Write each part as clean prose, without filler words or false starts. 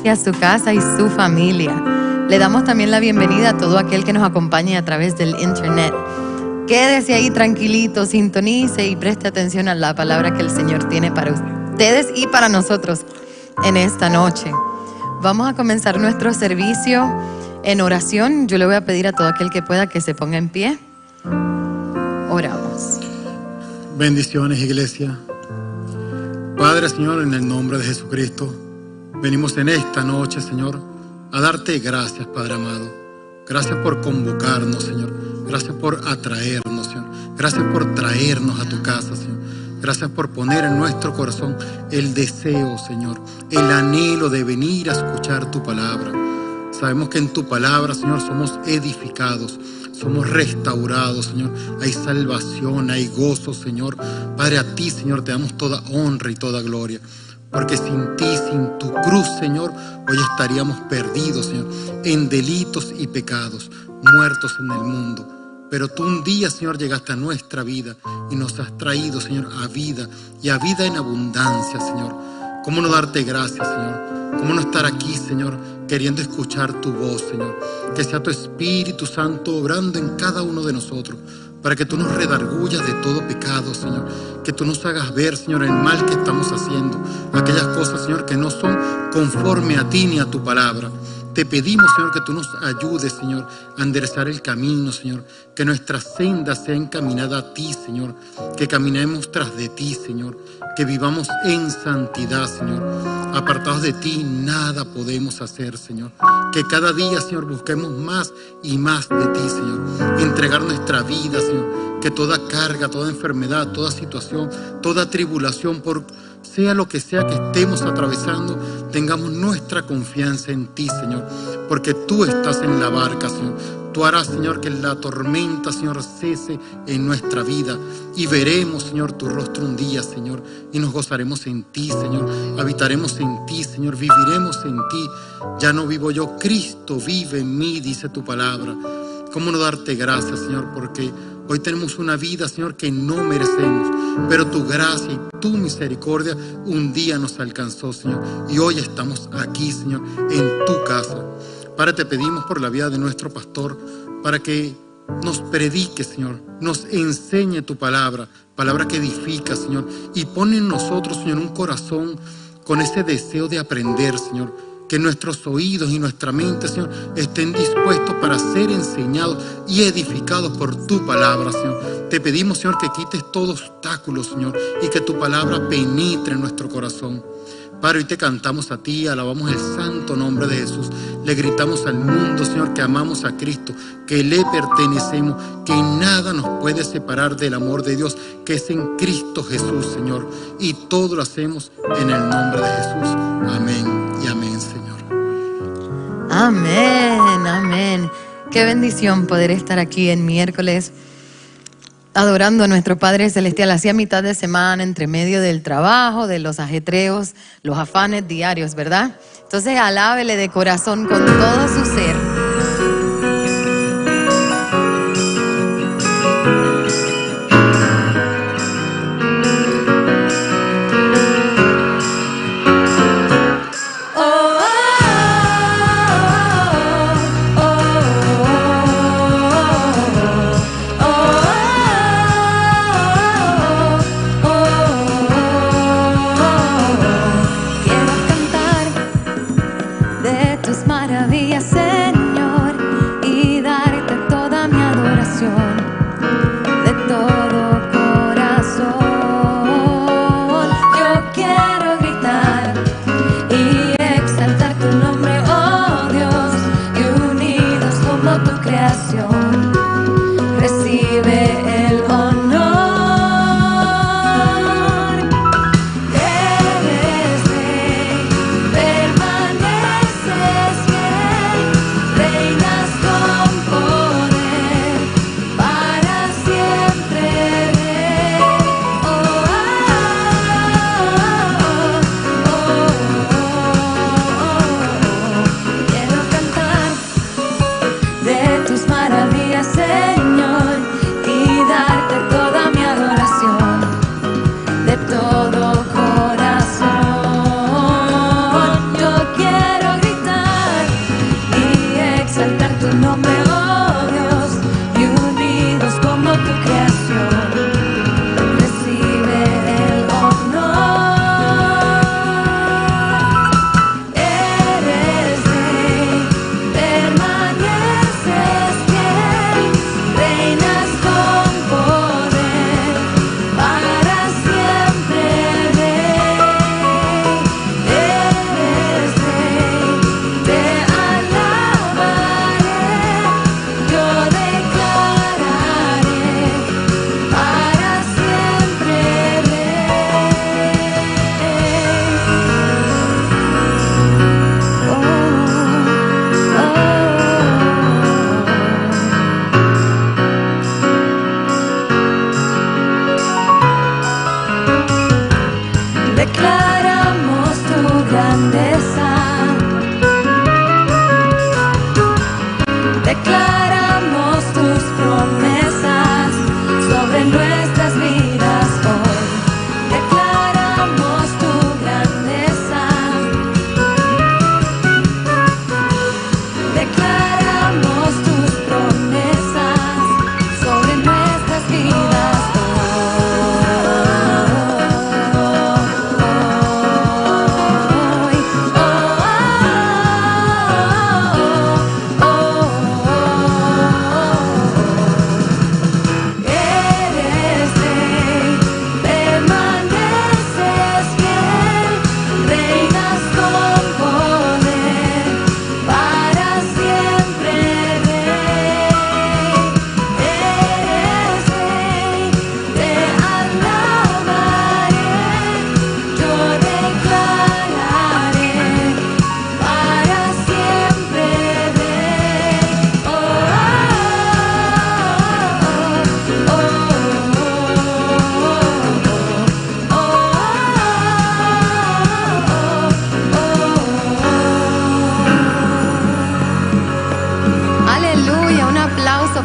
y a su casa y su familia. Le damos también la bienvenida a todo aquel que nos acompañe a través del internet. Quédese ahí tranquilito, sintonice y preste atención a la palabra que el Señor tiene para ustedes y para nosotros en esta noche. Vamos a comenzar nuestro servicio en oración. Yo le voy a pedir a todo aquel que pueda que se ponga en pie. Oramos. Bendiciones, iglesia. Padre, Señor, en el nombre de Jesucristo, venimos en esta noche, Señor, a darte gracias, Padre amado. Gracias por convocarnos, Señor. Gracias por atraernos, Señor. Gracias por traernos a tu casa, Señor. Gracias por poner en nuestro corazón el deseo, Señor, el anhelo de venir a escuchar tu palabra. Sabemos que en tu palabra, Señor, somos edificados, somos restaurados, Señor. Hay salvación, hay gozo, Señor. Padre, a ti, Señor, te damos toda honra y toda gloria. Porque sin ti, sin tu cruz, Señor, hoy estaríamos perdidos, Señor, en delitos y pecados, muertos en el mundo. Pero tú un día, Señor, llegaste a nuestra vida y nos has traído, Señor, a vida y a vida en abundancia, Señor. ¿Cómo no darte gracias, Señor? ¿Cómo no estar aquí, Señor, queriendo escuchar tu voz, Señor? Que sea tu Espíritu Santo obrando en cada uno de nosotros, para que tú nos redargullas de todo pecado, Señor. Que tú nos hagas ver, Señor, el mal que estamos haciendo. Aquellas cosas, Señor, que no son conforme a ti ni a tu palabra. Te pedimos, Señor, que tú nos ayudes, Señor, a enderezar el camino, Señor. Que nuestra senda sea encaminada a ti, Señor. Que caminemos tras de ti, Señor. Que vivamos en santidad, Señor. Apartados de ti, nada podemos hacer, Señor. Que cada día, Señor, busquemos más y más de ti, Señor. Entregar nuestra vida, Señor. Que toda carga, toda enfermedad, toda situación, toda tribulación, sea lo que sea que estemos atravesando, tengamos nuestra confianza en ti, Señor. Porque tú estás en la barca, Señor. Tú harás, Señor, que la tormenta, Señor, cese en nuestra vida. Y veremos, Señor, tu rostro un día, Señor. Y nos gozaremos en ti, Señor. Habitaremos en ti, Señor. Viviremos en ti. Ya no vivo yo, Cristo vive en mí, dice tu palabra. ¿Cómo no darte gracias, Señor? Porque hoy tenemos una vida, Señor, que no merecemos. Pero tu gracia y tu misericordia un día nos alcanzó, Señor. Y hoy estamos aquí, Señor, en tu casa. Padre, te pedimos por la vida de nuestro pastor, para que nos predique, Señor, nos enseñe tu palabra, palabra que edifica, Señor, y pone en nosotros, Señor, un corazón con ese deseo de aprender, Señor, que nuestros oídos y nuestra mente, Señor, estén dispuestos para ser enseñados y edificados por tu palabra, Señor. Te pedimos, Señor, que quites todo obstáculo, Señor, y que tu palabra penetre en nuestro corazón. Padre, hoy te cantamos a ti, alabamos el santo nombre de Jesús. Le gritamos al mundo, Señor, que amamos a Cristo, que le pertenecemos, que nada nos puede separar del amor de Dios, que es en Cristo Jesús, Señor. Y todo lo hacemos en el nombre de Jesús. Amén y amén, Señor. Amén, amén. Qué bendición poder estar aquí en miércoles adorando a nuestro Padre Celestial. Hacía mitad de semana, entre medio del trabajo, de los ajetreos, los afanes diarios, ¿verdad? Entonces alábele de corazón con todo su ser.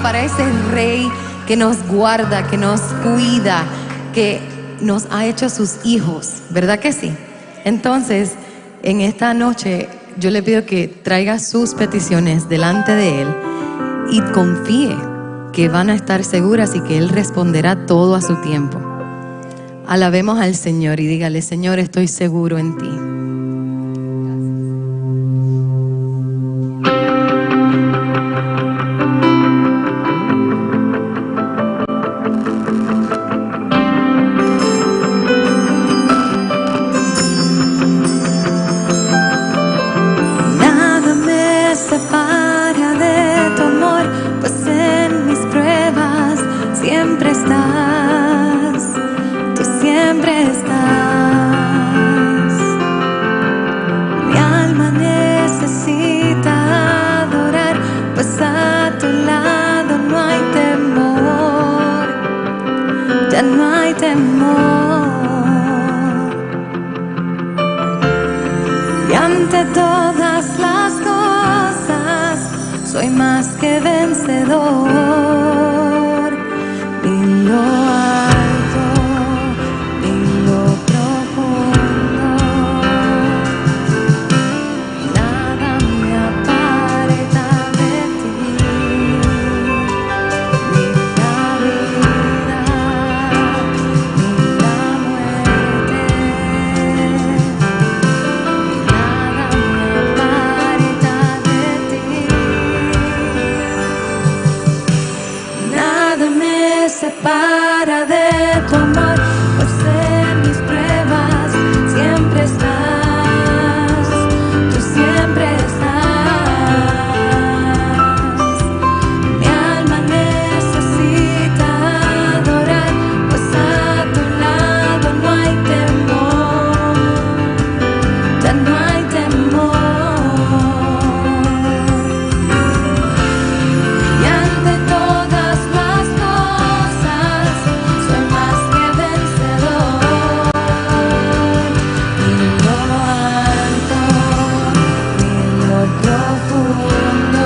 para ese Rey que nos guarda, que nos cuida, que nos ha hecho sus hijos, ¿verdad que sí? Entonces, en esta noche yo le pido que traiga sus peticiones delante de Él y confíe que van a estar seguras y que Él responderá todo a su tiempo. Alabemos al Señor y dígale: Señor, estoy seguro en ti. Siempre estás, tú siempre estás. Mi alma necesita adorar, pues a tu lado no hay temor, ya no hay temor. Y ante todas las cosas soy más que vencedor. En lo alto, en lo profundo, nada me aparta de ti, ni la vida, ni la muerte, nada me aparta de ti, nada me separa de tu amor, pues en mis pruebas siempre estás, tú siempre estás. Mi alma necesita adorar, pues a tu lado no hay temor, ya no hay temor. Y ante todas las cosas soy más que vencedor. En lo alto, en lo profundo,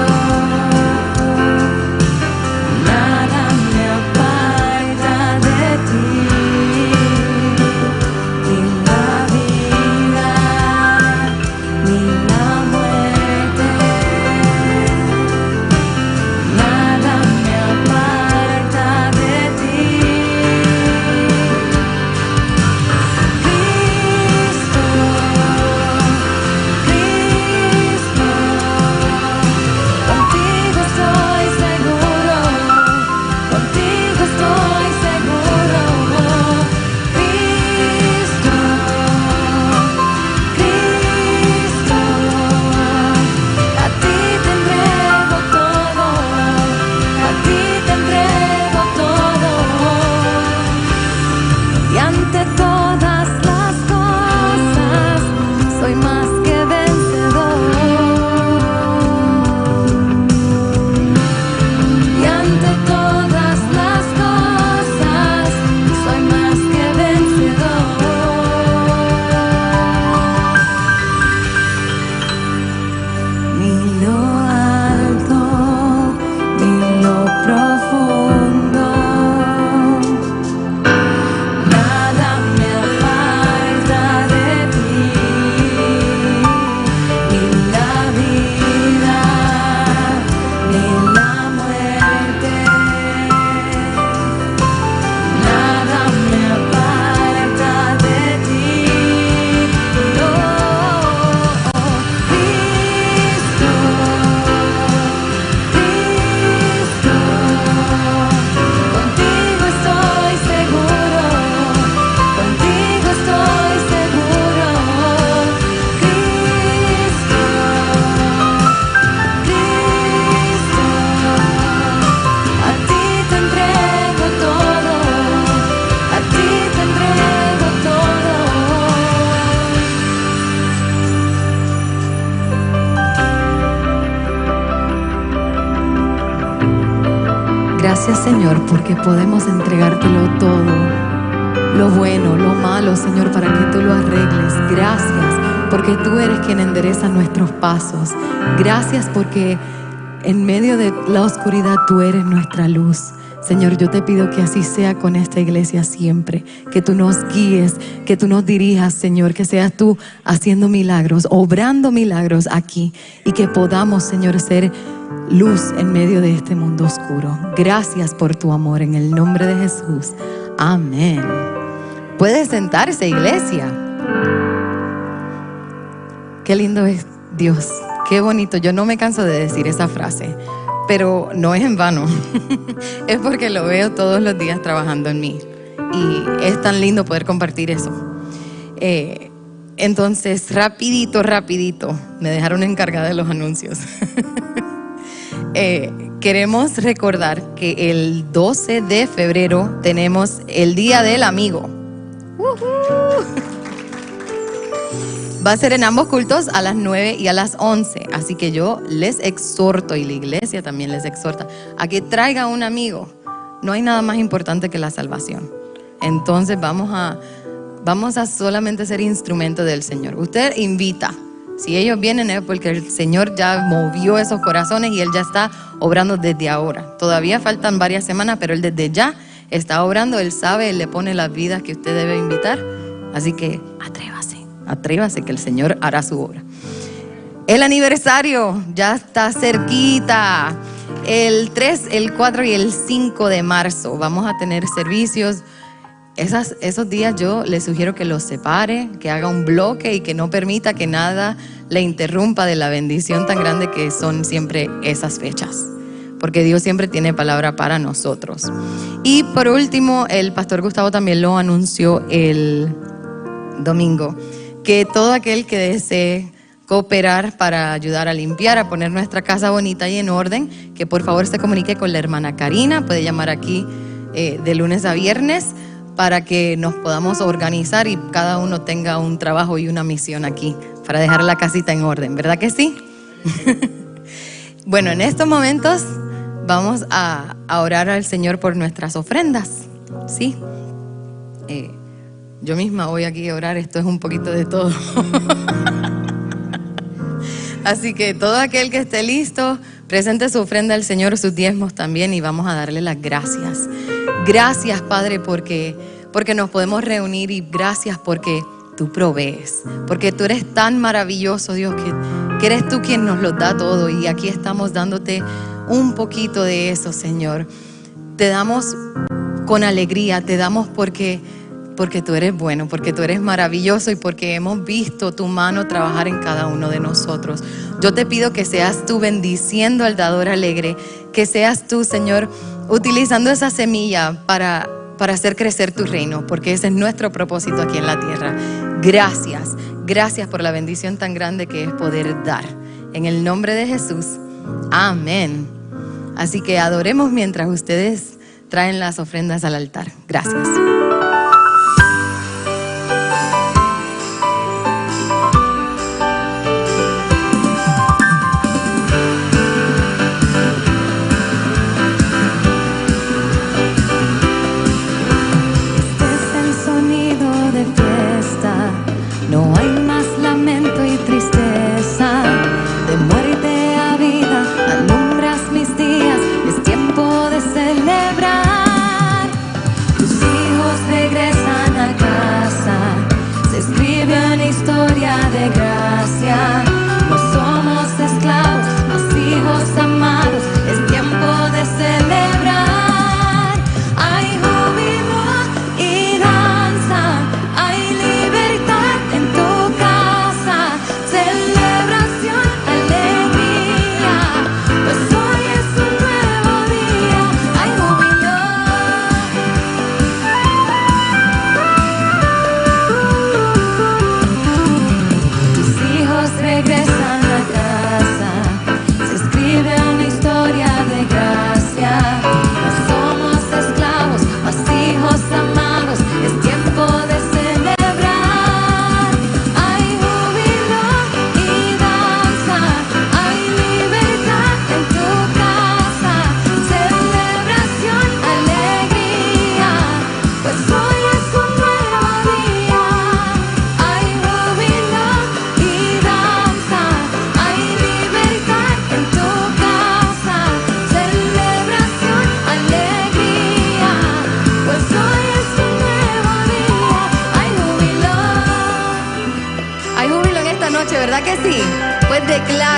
nada me aparta de ti, ni la vida, ni la muerte, nada me aparta de ti. Cristo, Cristo, contigo estoy seguro, contigo estoy seguro. Cristo, Cristo, a ti te entrego todo, a ti te entrego todo. Y ante todas las cosas soy más que vencedor. Y ante todas las cosas soy más que vencedor. Ni lo alto, ni lo profundo, nada me aparta de ti, ni la vida, ni la muerte, nada me aparta de ti. No, Cristo, Cristo, contigo estoy seguro, contigo estoy seguro. Cristo, Cristo, a ti te entrego todo, a ti te entrego todo. Gracias, Señor, porque podemos entregártelo todo, lo bueno, lo malo, Señor, para que tú lo arregles. Gracias porque tú eres quien endereza nuestros pasos. Gracias porque en medio de la oscuridad tú eres nuestra luz. Señor, yo te pido que así sea con esta iglesia siempre, que tú nos guíes, que tú nos dirijas, Señor, que seas tú haciendo milagros, obrando milagros aquí y que podamos, Señor, ser luz en medio de este mundo oscuro. Gracias por tu amor, en el nombre de Jesús. Amén. Puede sentarse, iglesia. Qué lindo es Dios, qué bonito. Yo no me canso de decir esa frase, pero no es en vano. Es porque lo veo todos los días trabajando en mí y es tan lindo poder compartir eso. Entonces, rapidito, me dejaron encargada de los anuncios. Queremos recordar que el 12 de febrero tenemos el Día del Amigo. Va a ser en ambos cultos a las 9 y a las 11. Así que yo les exhorto, y la iglesia también les exhorta, a que traiga un amigo. No hay nada más importante que la salvación. Entonces vamos a solamente ser instrumento del Señor. Usted invita. Si ellos vienen es porque el Señor ya movió esos corazones y Él ya está obrando desde ahora. Todavía faltan varias semanas, pero Él desde ya está obrando. Él sabe, Él le pone las vidas que usted debe invitar. Así que atrévase que el Señor hará su obra. El aniversario ya está cerquita. El 3, el 4 y el 5 de marzo vamos a tener servicios. Esos días yo le sugiero que los separe, que haga un bloque y que no permita que nada le interrumpa de la bendición tan grande que son siempre esas fechas. Porque Dios siempre tiene palabra para nosotros. Y por último, el pastor Gustavo también lo anunció el domingo, que todo aquel que desee cooperar para ayudar a limpiar, a poner nuestra casa bonita y en orden, que por favor se comunique con la hermana Karina. Puede llamar aquí de lunes a viernes para que nos podamos organizar y cada uno tenga un trabajo y una misión aquí para dejar la casita en orden, ¿verdad que sí? Bueno, en estos momentos vamos a orar al Señor por nuestras ofrendas, ¿sí? Yo misma voy aquí a orar, esto es un poquito de todo. Así que todo aquel que esté listo, presente su ofrenda al Señor, sus diezmos también, y vamos a darle las gracias. Gracias, Padre, porque nos podemos reunir, y gracias porque tú provees, porque tú eres tan maravilloso, Dios, que eres tú quien nos lo da todo, y aquí estamos dándote un poquito de eso, Señor. Te damos con alegría, te damos porque tú eres bueno, porque tú eres maravilloso y porque hemos visto tu mano trabajar en cada uno de nosotros. Yo te pido que seas tú bendiciendo al dador alegre, que seas tú, Señor, utilizando esa semilla para hacer crecer tu reino, porque ese es nuestro propósito aquí en la tierra. Gracias por la bendición tan grande que es poder dar. En el nombre de Jesús, amén. Así que adoremos mientras ustedes traen las ofrendas al altar. Gracias. No hay más lamento y tristeza, de muerte a vida, alumbras mis días, es tiempo de celebrar. Tus hijos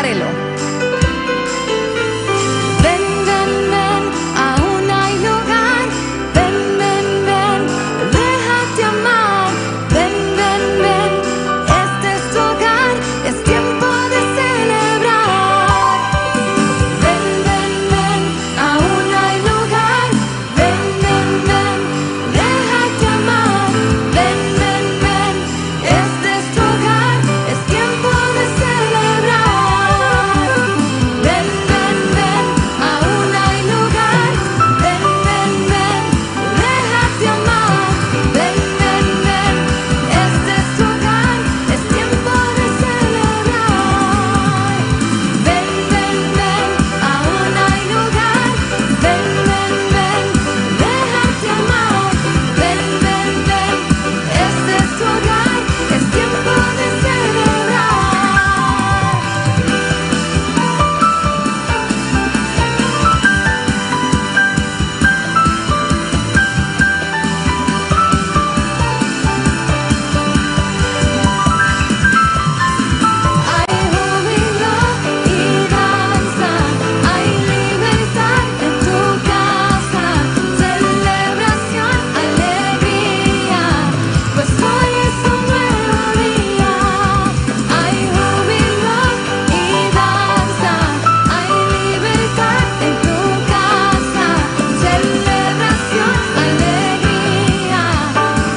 Declárelo. Ven, ven, ven, aún hay lugar. Ven, ven, ven, déjate amar. Ven, ven, ven, este es tu hogar. Es tiempo de celebrar. Ven, ven, ven, aún hay lugar. Ven, ven, ven, déjate amar. Ven, ven, ven, este es tu hogar. Es tiempo de celebrar. Ven, ven, ven, aún hay lugar. Ven, ven, ven, déjate amar. Ven, ven, ven, este es tu hogar. Es tiempo de celebrar. Ven, ven, ven, aún hay lugar. Ven, ven, ven, déjate amar. Ven, ven, ven, este es tu hogar. Es tiempo de Hay júbilo y danza, hay libertad en tu casa, celebración, alegría, pues hoy es un nuevo día. Hay júbilo y danza, hay libertad en tu casa, celebración, alegría,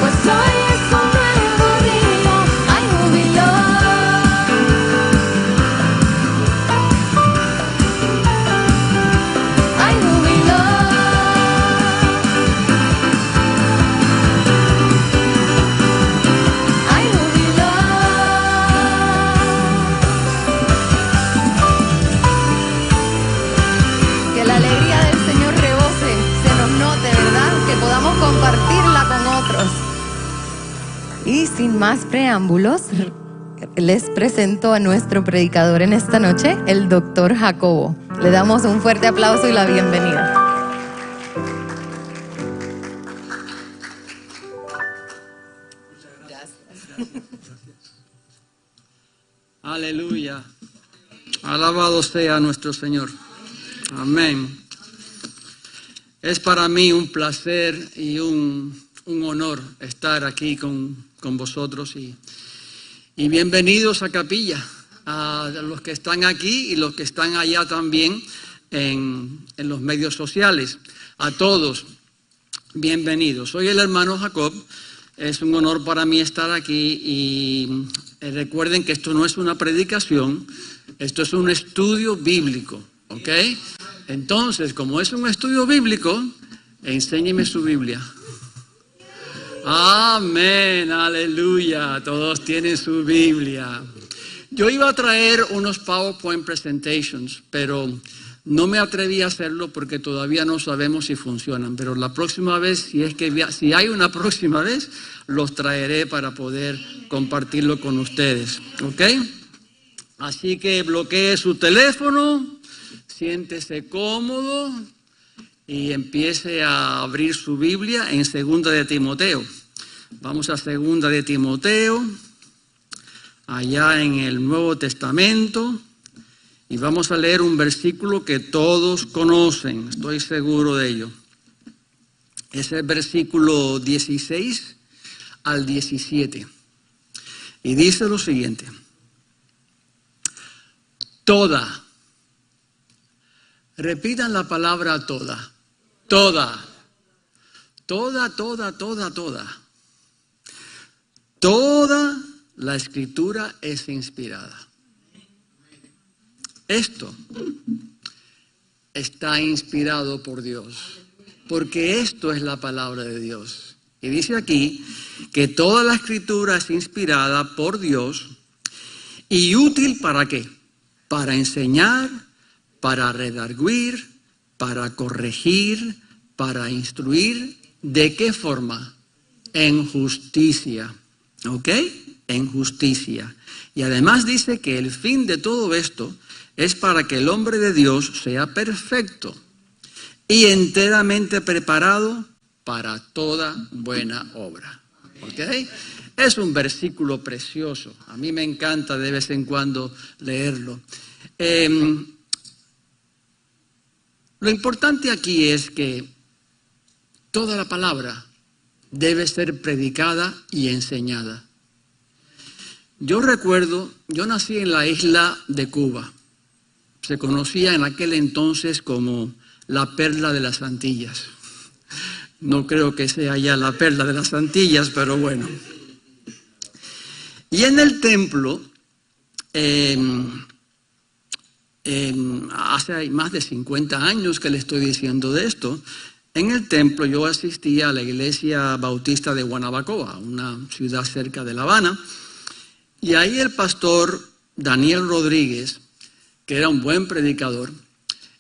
pues hoy es un nuevo día. Hay júbilo. Hay júbilo. Hay júbilo. Que la alegría del Señor rebose, se nos note, ¿verdad? Que podamos compartirla con otros. Y sin más preámbulos, les presento a nuestro predicador en esta noche, el doctor Jacobo. Le damos un fuerte aplauso y la bienvenida. Aleluya. Alabado sea nuestro Señor. Amén. Es para mí un placer y un honor estar aquí con vosotros y bienvenidos a Capilla, a los que están aquí y los que están allá también en los medios sociales. A todos, bienvenidos. Soy el hermano Jacob. Es un honor para mí estar aquí y recuerden que esto no es una predicación, esto es un estudio bíblico, ¿ok? Entonces, como es un estudio bíblico, enséñeme su Biblia. Amén, aleluya, todos tienen su Biblia. Yo iba a traer unos PowerPoint presentations, pero no me atreví a hacerlo porque todavía no sabemos si funcionan, pero la próxima vez, si hay una próxima vez, los traeré para poder compartirlo con ustedes, ¿ok? Así que bloquee su teléfono, siéntese cómodo y empiece a abrir su Biblia en 2 de Timoteo. Vamos a 2 de Timoteo, allá en el Nuevo Testamento. Y vamos a leer un versículo que todos conocen, estoy seguro de ello. Es el versículo 16 al 17. Y dice lo siguiente. Toda. Repitan la palabra toda. Toda. Toda, toda, toda, toda. Toda la Escritura es inspirada. Esto está inspirado por Dios, porque esto es la palabra de Dios. Y dice aquí que toda la Escritura es inspirada por Dios y útil ¿para qué? Para enseñar, para redarguir, para corregir, para instruir. ¿De qué forma? En justicia. ¿Ok? En justicia. Y además dice que el fin de todo esto es para que el hombre de Dios sea perfecto y enteramente preparado para toda buena obra. ¿Ok? Es un versículo precioso. A mí me encanta de vez en cuando leerlo. Lo importante aquí es que toda la palabra debe ser predicada y enseñada. Yo recuerdo, yo nací en la isla de Cuba. Se conocía en aquel entonces como la perla de las Antillas. No creo que sea ya la perla de las Antillas, pero bueno. Y en el templo, hace más de 50 años que le estoy diciendo de esto, en el templo yo asistía a la iglesia bautista de Guanabacoa, una ciudad cerca de La Habana, y ahí el pastor Daniel Rodríguez, que era un buen predicador,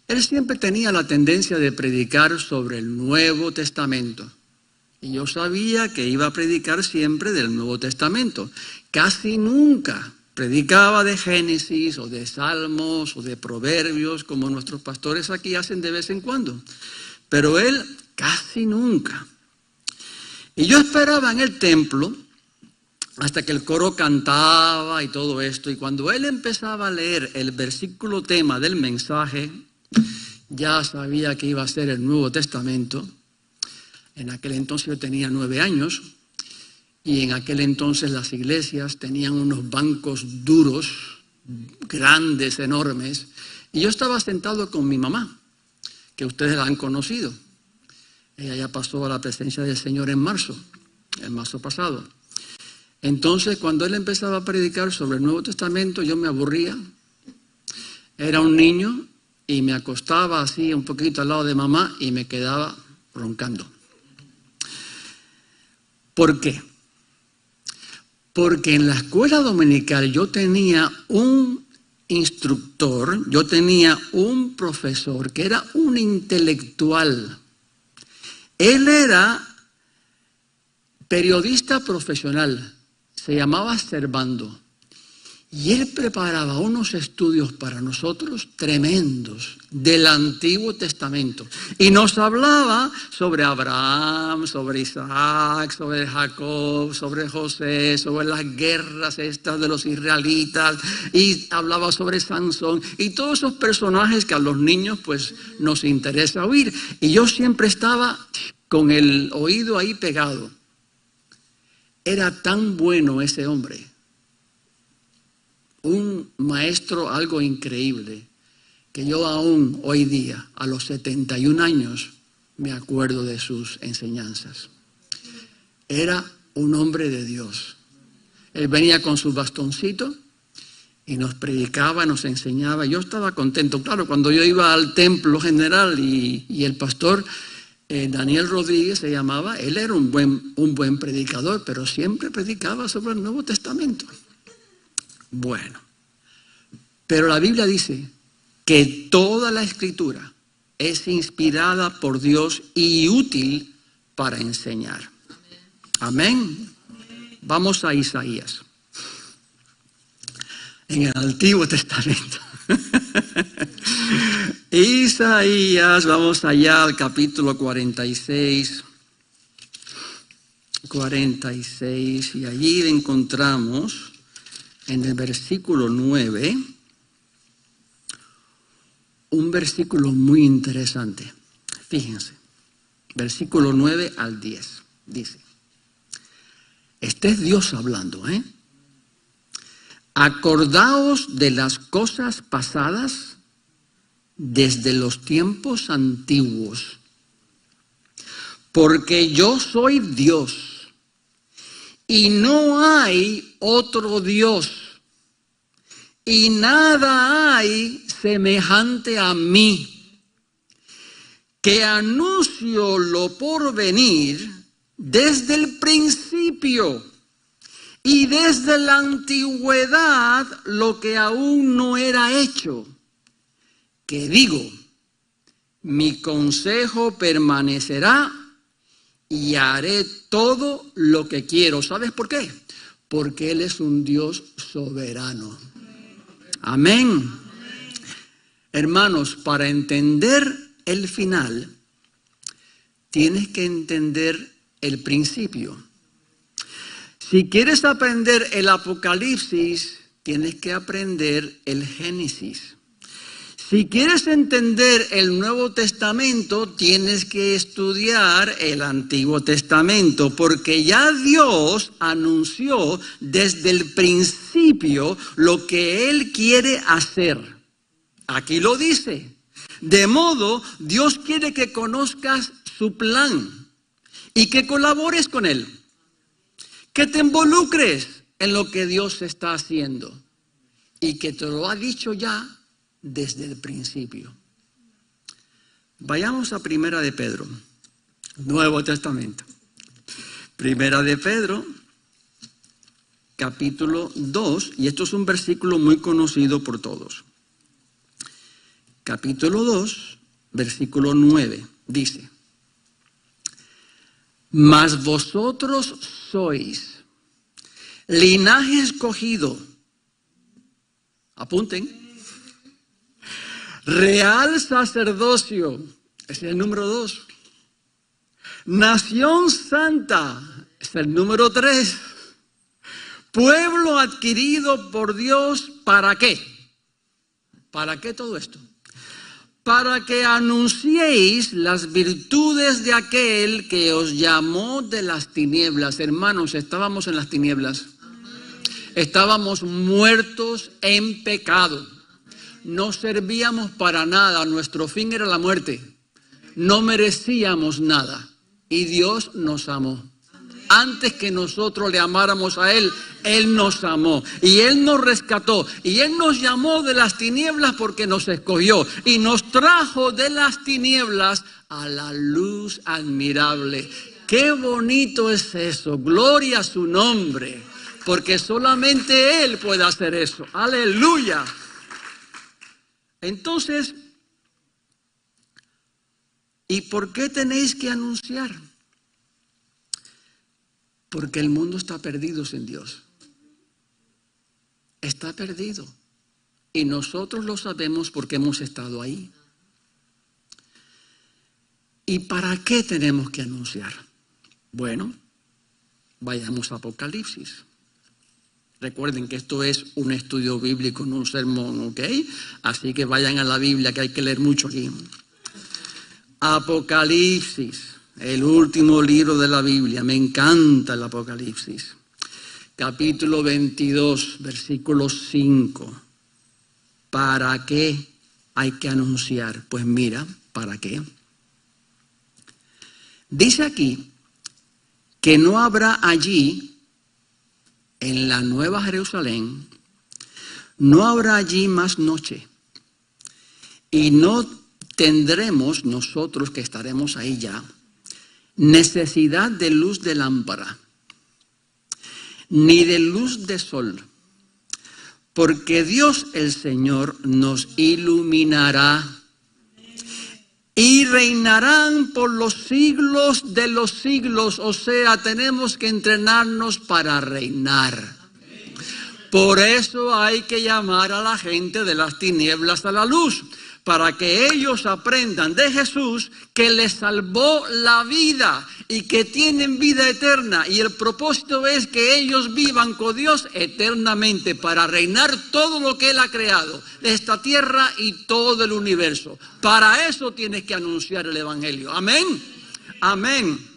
él siempre tenía la tendencia de predicar sobre el Nuevo Testamento. Y yo sabía que iba a predicar siempre del Nuevo Testamento. Casi nunca predicaba de Génesis o de Salmos o de Proverbios, como nuestros pastores aquí hacen de vez en cuando. Pero él casi nunca. Y yo esperaba en el templo hasta que el coro cantaba y todo esto. Y cuando él empezaba a leer el versículo tema del mensaje, ya sabía que iba a ser el Nuevo Testamento. En aquel entonces yo tenía 9 años. Y en aquel entonces las iglesias tenían unos bancos duros, grandes, enormes. Y yo estaba sentado con mi mamá, que ustedes la han conocido. Ella ya pasó a la presencia del Señor en marzo, el marzo pasado. Entonces, cuando él empezaba a predicar sobre el Nuevo Testamento, yo me aburría. Era un niño y me acostaba así un poquito al lado de mamá y me quedaba roncando. ¿Por qué? Porque en la escuela dominical yo tenía un instructor, yo tenía un profesor que era un intelectual. Él era periodista profesional, se llamaba Servando. Y él preparaba unos estudios para nosotros tremendos del Antiguo Testamento. Y nos hablaba sobre Abraham, sobre Isaac, sobre Jacob, sobre José, sobre las guerras estas de los israelitas. Y hablaba sobre Sansón y todos esos personajes que a los niños pues nos interesa oír. Y yo siempre estaba con el oído ahí pegado. Era tan bueno ese hombre. Un maestro algo increíble, que yo aún hoy día, a los 71 años, me acuerdo de sus enseñanzas. Era un hombre de Dios. Él venía con su bastoncito y nos predicaba, nos enseñaba. Yo estaba contento. Claro, cuando yo iba al templo general y el pastor Daniel Rodríguez se llamaba, él era un buen predicador, pero siempre predicaba sobre el Nuevo Testamento. Bueno, pero la Biblia dice que toda la Escritura es inspirada por Dios y útil para enseñar. Amén. Vamos a Isaías. En el Antiguo Testamento. Isaías, vamos allá al capítulo 46. 46, y allí encontramos en el versículo 9, un versículo muy interesante. Fíjense, versículo 9 al 10, dice, este es Dios hablando, Acordaos de las cosas pasadas desde los tiempos antiguos, porque yo soy Dios. Y no hay otro Dios, y nada hay semejante a mí, que anuncio lo por venir desde el principio, y desde la antigüedad lo que aún no era hecho, que digo, mi consejo permanecerá, y haré todo lo que quiero. ¿Sabes por qué? Porque Él es un Dios soberano. Amén. Hermanos, para entender el final, tienes que entender el principio. Si quieres aprender el Apocalipsis, tienes que aprender el Génesis. Si quieres entender el Nuevo Testamento, tienes que estudiar el Antiguo Testamento, porque ya Dios anunció desde el principio lo que Él quiere hacer. Aquí lo dice. De modo, Dios quiere que conozcas su plan y que colabores con Él. Que te involucres en lo que Dios está haciendo y que te lo ha dicho ya desde el principio. Vayamos a Primera de Pedro, Nuevo Testamento. Primera de Pedro, capítulo 2, y esto es un versículo muy conocido por todos. Capítulo 2, versículo 9, dice: mas vosotros sois linaje escogido, apunten, real sacerdocio, ese es el número 2, nación santa, es el número 3, pueblo adquirido por Dios, ¿para qué? ¿Para qué todo esto? Para que anunciéis las virtudes de aquel que os llamó de las tinieblas. Hermanos, estábamos en las tinieblas. Estábamos muertos en pecado. No servíamos para nada. Nuestro fin era la muerte. No merecíamos nada. Y Dios nos amó. Antes que nosotros le amáramos a Él, Él nos amó y Él nos rescató y Él nos llamó de las tinieblas porque nos escogió y nos trajo de las tinieblas a la luz admirable. Qué bonito es eso, gloria a su nombre, porque solamente Él puede hacer eso. Aleluya. Entonces, ¿y por qué tenéis que anunciar? Porque el mundo está perdido sin Dios. Está perdido. Y nosotros lo sabemos porque hemos estado ahí. ¿Y para qué tenemos que anunciar? Bueno, vayamos a Apocalipsis. Recuerden que esto es un estudio bíblico, no un sermón, ¿ok? Así que vayan a la Biblia, que hay que leer mucho aquí. Apocalipsis. El último libro de la Biblia, me encanta el Apocalipsis. Capítulo 22, versículo 5. ¿Para qué hay que anunciar? Pues mira, ¿para qué? Dice aquí que no habrá allí, en la Nueva Jerusalén, no habrá allí más noche. Y no tendremos nosotros que estaremos ahí ya, necesidad de luz de lámpara, ni de luz de sol, porque Dios el Señor nos iluminará y reinarán por los siglos de los siglos. O sea, tenemos que entrenarnos para reinar. Por eso hay que llamar a la gente de las tinieblas a la luz, para que ellos aprendan de Jesús que les salvó la vida y que tienen vida eterna. Y el propósito es que ellos vivan con Dios eternamente para reinar todo lo que Él ha creado, esta tierra y todo el universo. Para eso tienes que anunciar el Evangelio. Amén. Amén.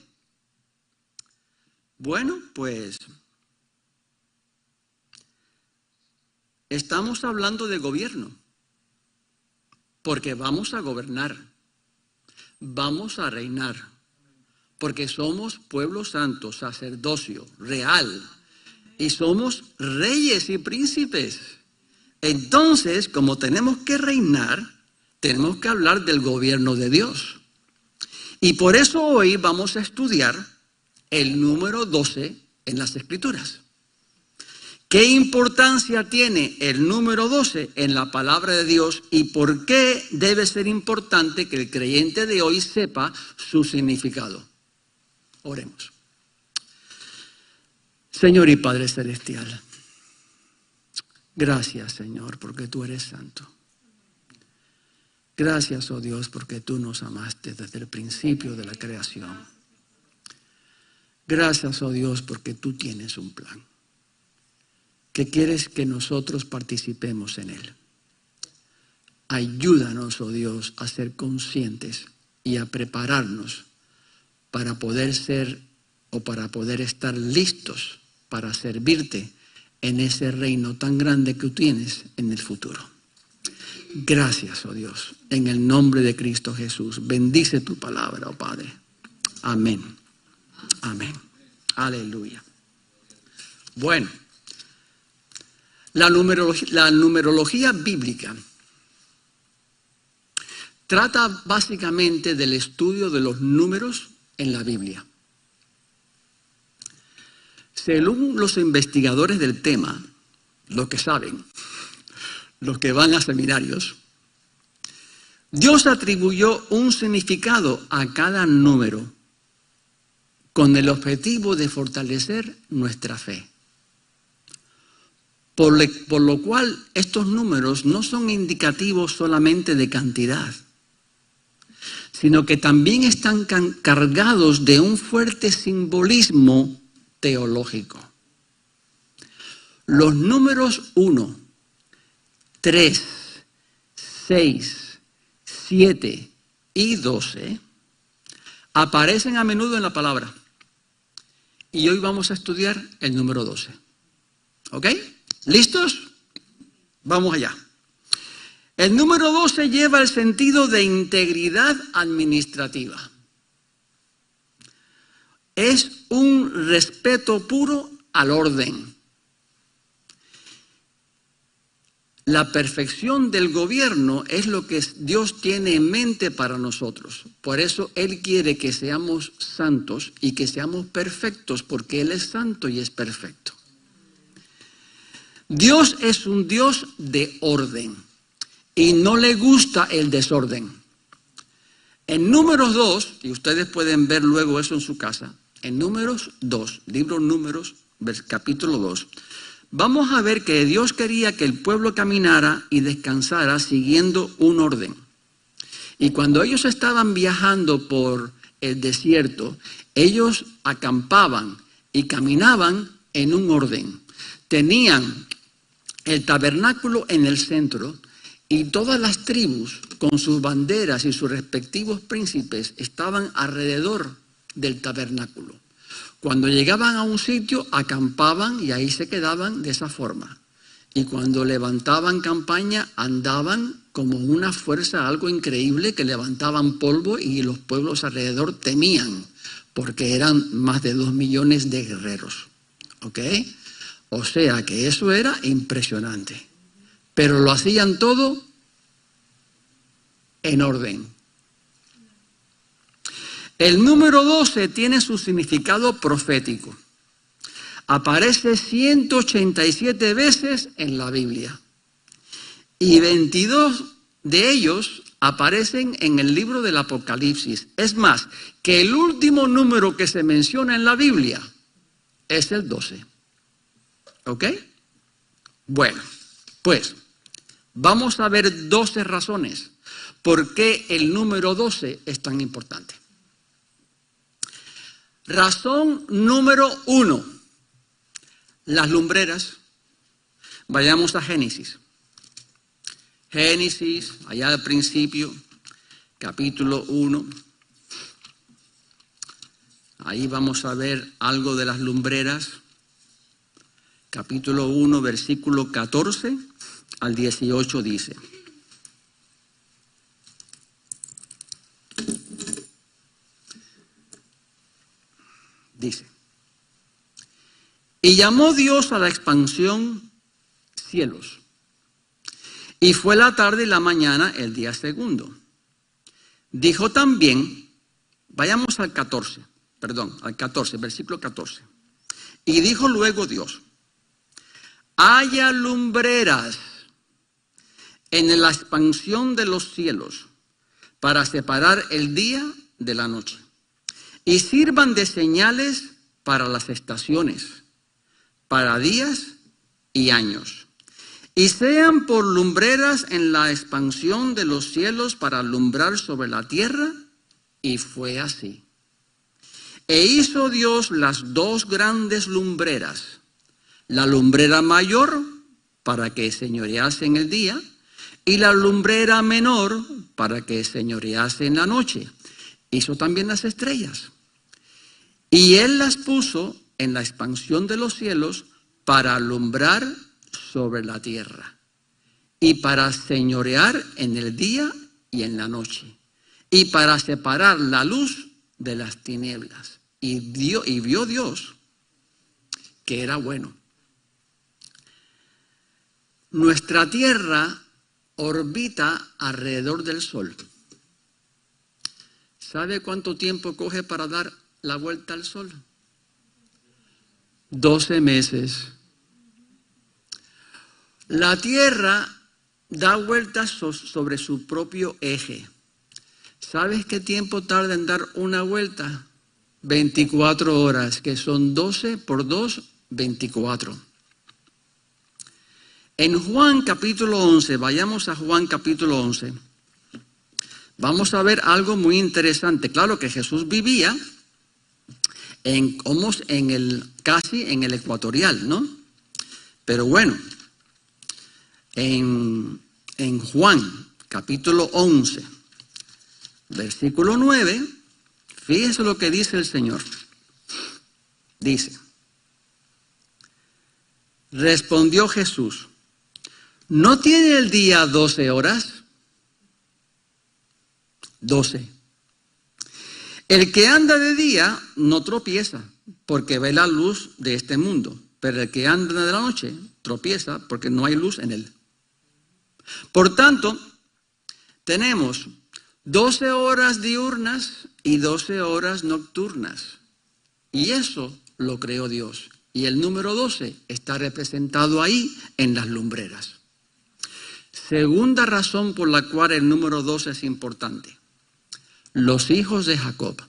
Bueno, pues estamos hablando de gobierno. Porque vamos a gobernar, vamos a reinar, porque somos pueblo santo, sacerdocio real, y somos reyes y príncipes. Entonces, como tenemos que reinar, tenemos que hablar del gobierno de Dios. Y por eso hoy vamos a estudiar el número 12 en las Escrituras. ¿Qué importancia tiene el número 12 en la palabra de Dios y por qué debe ser importante que el creyente de hoy sepa su significado? Oremos. Señor y Padre Celestial, gracias, Señor, porque tú eres santo. Gracias, oh Dios, porque tú nos amaste desde el principio de la creación. Gracias, oh Dios, porque tú tienes un plan, que quieres que nosotros participemos en él. Ayúdanos, oh Dios, a ser conscientes y a prepararnos para poder ser o para poder estar listos para servirte en ese reino tan grande que tú tienes en el futuro. Gracias, oh Dios, en el nombre de Cristo Jesús. Bendice tu palabra, oh Padre. Amén. Amén. Aleluya. Bueno, la numerología bíblica trata básicamente del estudio de los números en la Biblia. Según los investigadores del tema, los que saben, los que van a seminarios, Dios atribuyó un significado a cada número con el objetivo de fortalecer nuestra fe. Por lo cual estos números no son indicativos solamente de cantidad, sino que también están cargados de un fuerte simbolismo teológico. Los números 1, 3, 6, 7 y 12 aparecen a menudo en la palabra. Y hoy vamos a estudiar el número 12. ¿Ok? ¿Listos? Vamos allá. El número 12 lleva el sentido de integridad administrativa. Es un respeto puro al orden. La perfección del gobierno es lo que Dios tiene en mente para nosotros. Por eso Él quiere que seamos santos y que seamos perfectos, porque Él es santo y es perfecto. Dios es un Dios de orden y no le gusta el desorden. En Números 2, y ustedes pueden ver luego eso en su casa, en Números 2, libro Números, capítulo 2, vamos a ver que Dios quería que el pueblo caminara y descansara siguiendo un orden. Y cuando ellos estaban viajando por el desierto, ellos acampaban y caminaban en un orden. Tenían el tabernáculo en el centro y todas las tribus con sus banderas y sus respectivos príncipes estaban alrededor del tabernáculo. Cuando llegaban a un sitio, acampaban y ahí se quedaban de esa forma. Y cuando levantaban campaña, andaban como una fuerza, algo increíble, que levantaban polvo y los pueblos alrededor temían, porque eran más de 2 millones de guerreros. ¿Ok? O sea que eso era impresionante. Pero lo hacían todo en orden. El número 12 tiene su significado profético. Aparece 187 veces en la Biblia. Y 22 de ellos aparecen en el libro del Apocalipsis. Es más, que el último número que se menciona en la Biblia es el 12. ¿Ok? Bueno, pues vamos a ver 12 razones por qué el número 12 es tan importante. Razón número 1, las lumbreras. Vayamos a Génesis. Génesis, allá al principio, capítulo 1. Ahí vamos a ver algo de las lumbreras. Capítulo 1, versículo 14 al 18 dice. Dice, y llamó Dios a la expansión cielos, y fue la tarde y la mañana el día segundo. Dijo también, vayamos al 14, versículo 14. Y dijo luego Dios, haya lumbreras en la expansión de los cielos para separar el día de la noche. Y sirvan de señales para las estaciones, para días y años. Y sean por lumbreras en la expansión de los cielos para alumbrar sobre la tierra. Y fue así. E hizo Dios las 2 grandes lumbreras. La lumbrera mayor para que señorease en el día y la lumbrera menor para que señorease en la noche. Hizo también las estrellas. Y él las puso en la expansión de los cielos para alumbrar sobre la tierra y para señorear en el día y en la noche y para separar la luz de las tinieblas. Y vio Dios que era bueno. Nuestra tierra orbita alrededor del sol. ¿Sabe cuánto tiempo coge para dar la vuelta al sol? 12 meses. La tierra da vueltas sobre su propio eje. ¿Sabes qué tiempo tarda en dar una vuelta? 24 horas, que son 12 por 2, 24. En Juan capítulo 11, vayamos a Juan capítulo 11. Vamos a ver algo muy interesante. Claro que Jesús vivía casi en el ecuatorial, ¿no? Pero bueno, en Juan capítulo 11, versículo 9, fíjese lo que dice el Señor. Dice, respondió Jesús, ¿no tiene el día 12 horas? 12. El que anda de día no tropieza, porque ve la luz de este mundo, pero el que anda de la noche tropieza porque no hay luz en él. Por tanto, tenemos 12 horas diurnas y 12 horas nocturnas. Y eso lo creó Dios. Y el número 12 está representado ahí en las lumbreras. Segunda razón por la cual el número 12 es importante. Los hijos de Jacob.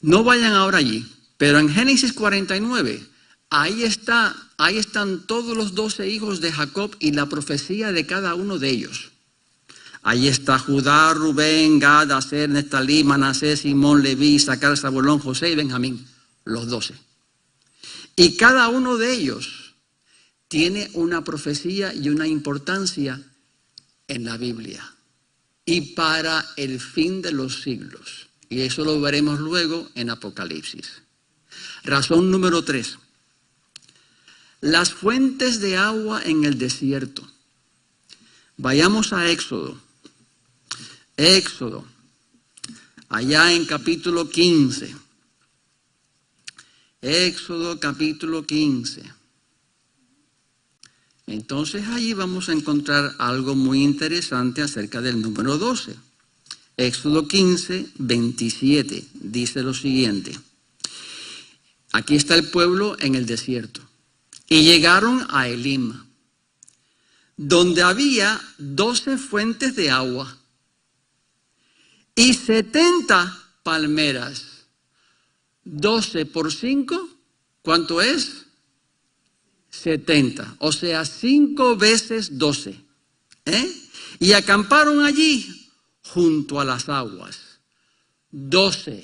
No vayan ahora allí, pero en Génesis 49, ahí están todos los 12 hijos de Jacob y la profecía de cada uno de ellos. Ahí está Judá, Rubén, Gad, Aser, Neftalí, Manasés, Simón, Leví, Isaacar, Zabulón, José y Benjamín, los 12. Y cada uno de ellos tiene una profecía y una importancia en la Biblia. Y para el fin de los siglos. Y eso lo veremos luego en Apocalipsis. Razón número 3. Las fuentes de agua en el desierto. Vayamos a Éxodo. Éxodo. Allá en capítulo 15. Éxodo capítulo 15. Entonces allí vamos a encontrar algo muy interesante acerca del número 12. Éxodo 15, 27, dice lo siguiente. Aquí está el pueblo en el desierto. Y llegaron a Elim, donde había 12 fuentes de agua y 70 palmeras. 12 por 5, ¿cuánto es? 70, o sea, 5 veces 12. Y acamparon allí junto a las aguas. 12,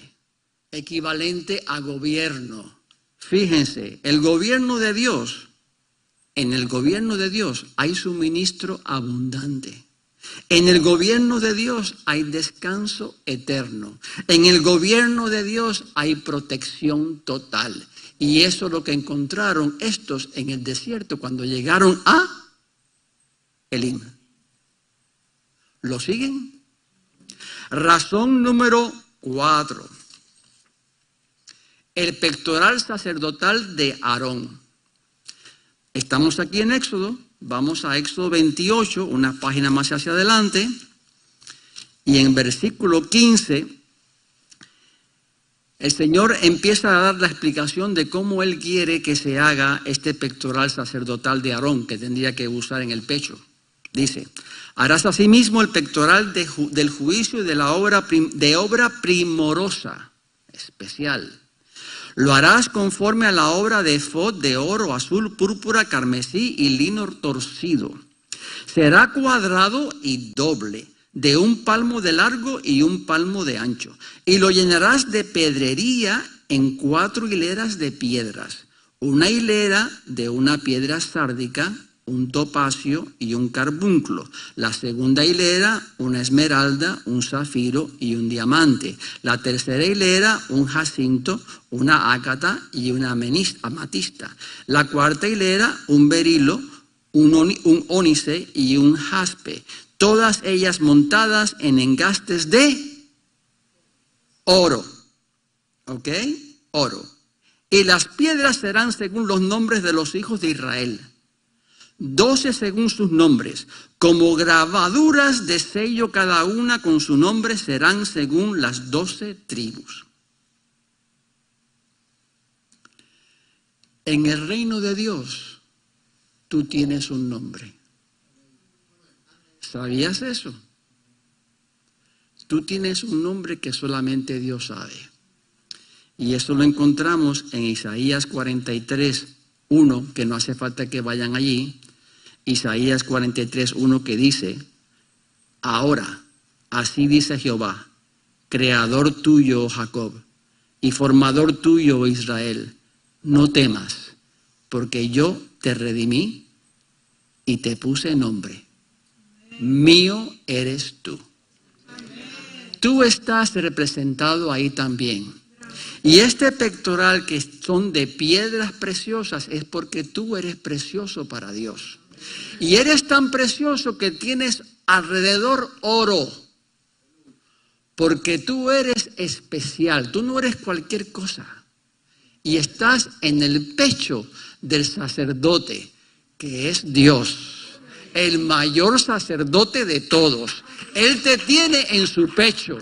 equivalente a gobierno. Fíjense, el gobierno de Dios, en el gobierno de Dios hay suministro abundante. En el gobierno de Dios hay descanso eterno. En el gobierno de Dios hay protección total. Y eso es lo que encontraron estos en el desierto cuando llegaron a Elim. ¿Lo siguen? Razón número 4. El pectoral sacerdotal de Aarón. Estamos aquí en Éxodo. Vamos a Éxodo 28, una página más hacia adelante. Y en versículo 15... el Señor empieza a dar la explicación de cómo Él quiere que se haga este pectoral sacerdotal de Aarón, que tendría que usar en el pecho. Dice, harás asimismo el pectoral del juicio y de obra primorosa, especial. Lo harás conforme a la obra de efod de oro, azul, púrpura, carmesí y lino torcido. Será cuadrado y doble, de 1 palmo de largo y 1 palmo de ancho. Y lo llenarás de pedrería en 4 hileras de piedras. Una hilera de una piedra sárdica, un topacio y un carbunclo. La segunda hilera, una esmeralda, un zafiro y un diamante. La tercera hilera, un jacinto, una ágata y una amatista. La cuarta hilera, un berilo, un ónice y un jaspe. Todas ellas montadas en engastes de oro. ¿Ok? Oro. Y las piedras serán según los nombres de los hijos de Israel. 12 según sus nombres. Como grabaduras de sello cada una con su nombre serán según las 12 tribus. En el reino de Dios, tú tienes un nombre. ¿Sabías eso? Tú tienes un nombre que solamente Dios sabe. Y eso lo encontramos en Isaías 43:1, que no hace falta que vayan allí. Isaías 43:1 que dice, ahora, así dice Jehová, creador tuyo, Jacob, y formador tuyo, Israel, no temas, porque yo te redimí y te puse nombre. Mío eres tú. Tú estás representado ahí también. Y este pectoral que son de piedras preciosas es porque tú eres precioso para Dios. Y eres tan precioso que tienes alrededor oro. Porque tú eres especial, tú no eres cualquier cosa. Y estás en el pecho del sacerdote, que es Dios, el mayor sacerdote de todos. Él te tiene en su pecho.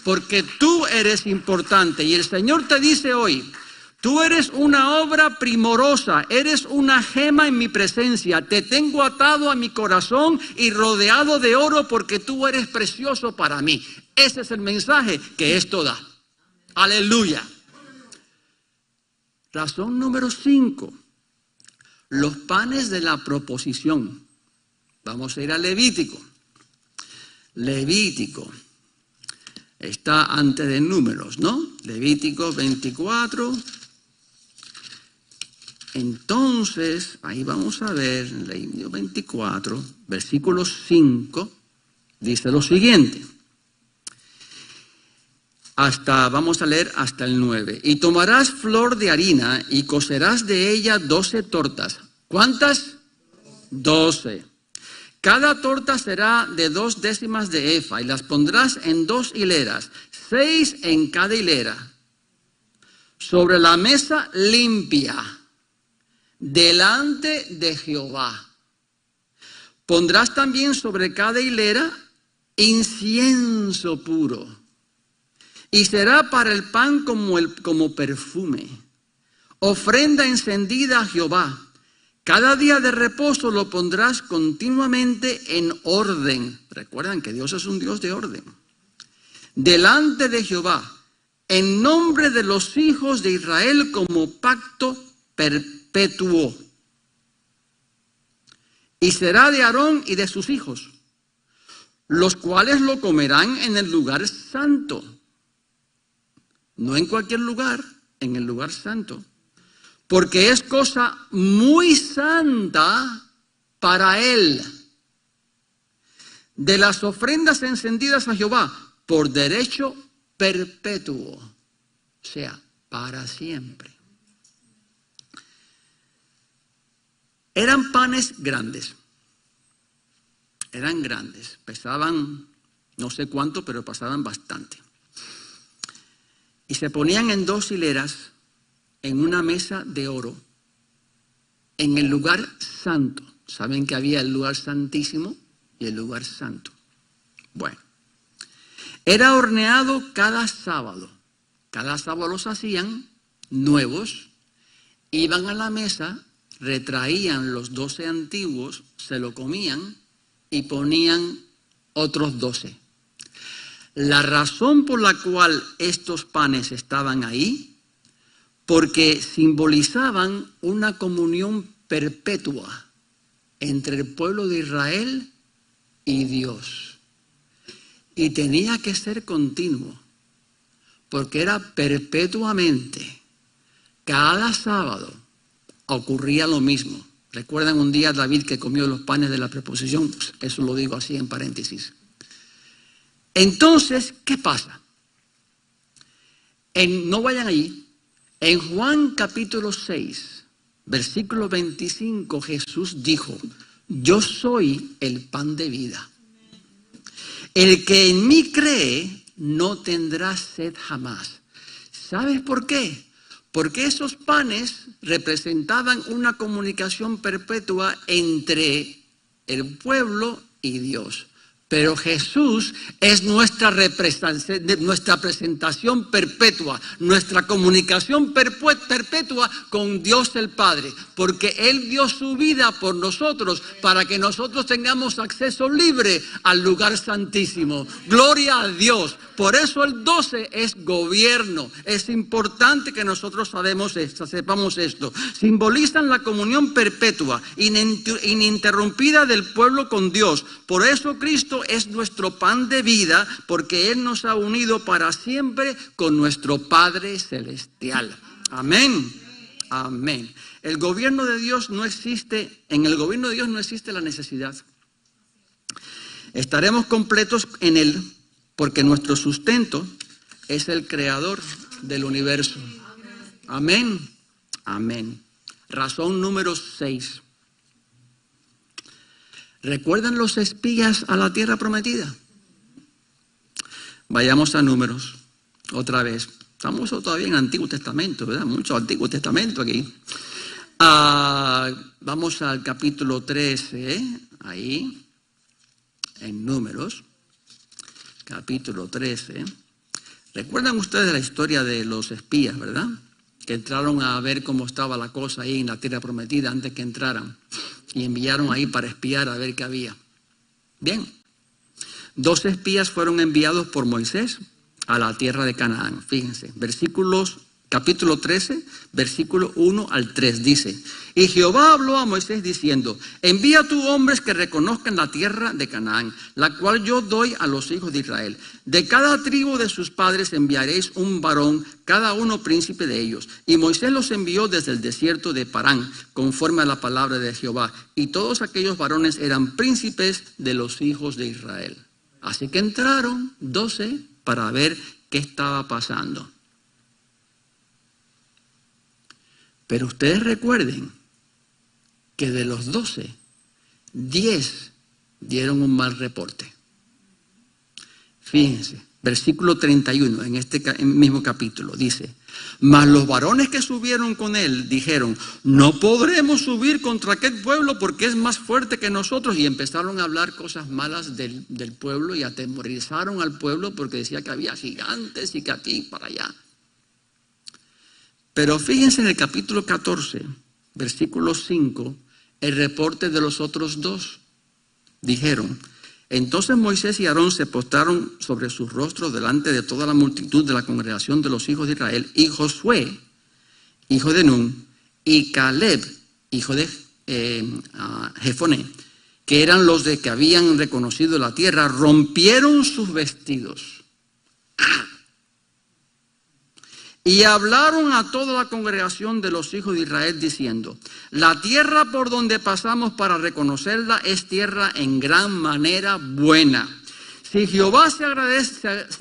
Porque tú eres importante y el Señor te dice hoy, tú eres una obra primorosa, eres una gema en mi presencia, te tengo atado a mi corazón y rodeado de oro porque tú eres precioso para mí. Ese es el mensaje que esto da. Aleluya. Razón número 5, los panes de la proposición. Vamos a ir a Levítico. Levítico. Está antes de Números, ¿no? Levítico 24. Entonces, ahí vamos a ver, Levítico 24, versículo 5, dice lo siguiente. Vamos a leer hasta el 9. Y tomarás flor de harina y cocerás de ella 12 tortas. ¿Cuántas? 12. Cada torta será de 2 décimas de efa y las pondrás en 2 hileras, 6 en cada hilera, sobre la mesa limpia, delante de Jehová. Pondrás también sobre cada hilera incienso puro, y será para el pan como perfume, ofrenda encendida a Jehová. Cada día de reposo lo pondrás continuamente en orden. Recuerdan que Dios es un Dios de orden. Delante de Jehová, en nombre de los hijos de Israel como pacto perpetuo. Y será de Aarón y de sus hijos, los cuales lo comerán en el lugar santo. No en cualquier lugar, en el lugar santo. Porque es cosa muy santa para él. De las ofrendas encendidas a Jehová, por derecho perpetuo, o sea, para siempre. Eran panes grandes. Eran grandes. Pesaban no sé cuánto, pero pesaban bastante. Y se ponían en 2 hileras en una mesa de oro, en el lugar santo. ¿Saben que había el lugar santísimo y el lugar santo? Bueno, era horneado cada sábado. Cada sábado los hacían nuevos, iban a la mesa, retraían los 12 antiguos, se lo comían y ponían otros 12. La razón por la cual estos panes estaban ahí, porque simbolizaban una comunión perpetua entre el pueblo de Israel y Dios. Y tenía que ser continuo, porque era perpetuamente. Cada sábado ocurría lo mismo. ¿Recuerdan un día David que comió los panes de la preposición? Eso lo digo así en paréntesis. Entonces, ¿qué pasa? No vayan allí. En Juan capítulo 6, versículo 25, Jesús dijo, yo soy el pan de vida. El que en mí cree no tendrá sed jamás. ¿Sabes por qué? Porque esos panes representaban una comunicación perpetua entre el pueblo y Dios. Pero Jesús es nuestra presentación perpetua, nuestra comunicación perpetua con Dios el Padre, porque Él dio su vida por nosotros para que nosotros tengamos acceso libre al lugar santísimo. Gloria a Dios. Por eso el 12 es gobierno. Es importante que nosotros sepamos esto. Simbolizan la comunión perpetua, ininterrumpida del pueblo con Dios. Por eso Cristo es nuestro pan de vida, porque Él nos ha unido para siempre con nuestro Padre Celestial. Amén. Amén. El gobierno de Dios no existe, en el gobierno de Dios no existe la necesidad. Estaremos completos en Él, porque nuestro sustento es el creador del universo. Amén. Amén. Razón número 6. ¿Recuerdan los espías a la tierra prometida? Vayamos a Números, otra vez. Estamos todavía en Antiguo Testamento, ¿verdad? Mucho Antiguo Testamento aquí. Vamos al capítulo 13, ahí, en Números, capítulo 13. ¿Recuerdan ustedes la historia de los espías, verdad? Que entraron a ver cómo estaba la cosa ahí en la tierra prometida antes que entraran. Y enviaron ahí para espiar a ver qué había. Bien, 2 espías fueron enviados por Moisés a la tierra de Canaán. Fíjense, capítulo 13, versículo 1 al 3 dice: y Jehová habló a Moisés diciendo, envía tú hombres que reconozcan la tierra de Canaán, la cual yo doy a los hijos de Israel. De cada tribu de sus padres enviaréis un varón, cada uno príncipe de ellos. Y Moisés los envió desde el desierto de Parán, conforme a la palabra de Jehová. Y todos aquellos varones eran príncipes de los hijos de Israel. Así que entraron 12 para ver qué estaba pasando. Pero ustedes recuerden que de los 12, 10 dieron un mal reporte. Fíjense, versículo 31, en este mismo capítulo, dice: mas los varones que subieron con él dijeron, no podremos subir contra aquel pueblo porque es más fuerte que nosotros. Y empezaron a hablar cosas malas del pueblo y atemorizaron al pueblo porque decía que había gigantes y que aquí para allá. Pero fíjense en el capítulo 14, versículo 5, el reporte de los otros 2. Dijeron: entonces Moisés y Aarón se postraron sobre sus rostros delante de toda la multitud de la congregación de los hijos de Israel, y Josué, hijo de Nun, y Caleb, hijo de Jefoné, que eran los de que habían reconocido la tierra, rompieron sus vestidos. Y hablaron a toda la congregación de los hijos de Israel diciendo: la tierra por donde pasamos para reconocerla es tierra en gran manera buena. Si Jehová se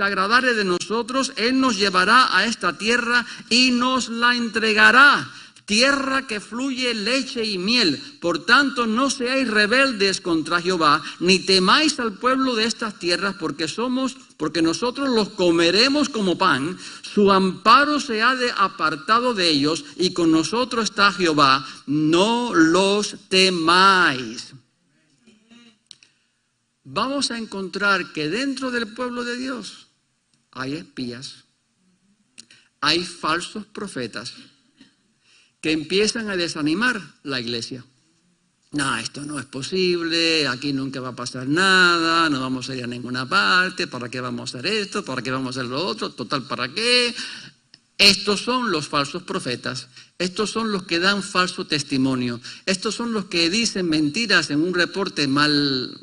agradare de nosotros, Él nos llevará a esta tierra y nos la entregará. Tierra que fluye leche y miel. Por tanto, no seáis rebeldes contra Jehová, ni temáis al pueblo de estas tierras, porque nosotros los comeremos como pan. Su amparo se ha apartado de ellos, y con nosotros está Jehová. No los temáis. Vamos a encontrar que dentro del pueblo de Dios hay espías, hay falsos profetas que empiezan a desanimar la iglesia. No, esto no es posible, aquí nunca va a pasar nada, no vamos a ir a ninguna parte, ¿para qué vamos a hacer esto? ¿Para qué vamos a hacer lo otro? Total, ¿para qué? Estos son los falsos profetas, estos son los que dan falso testimonio, estos son los que dicen mentiras en un reporte malo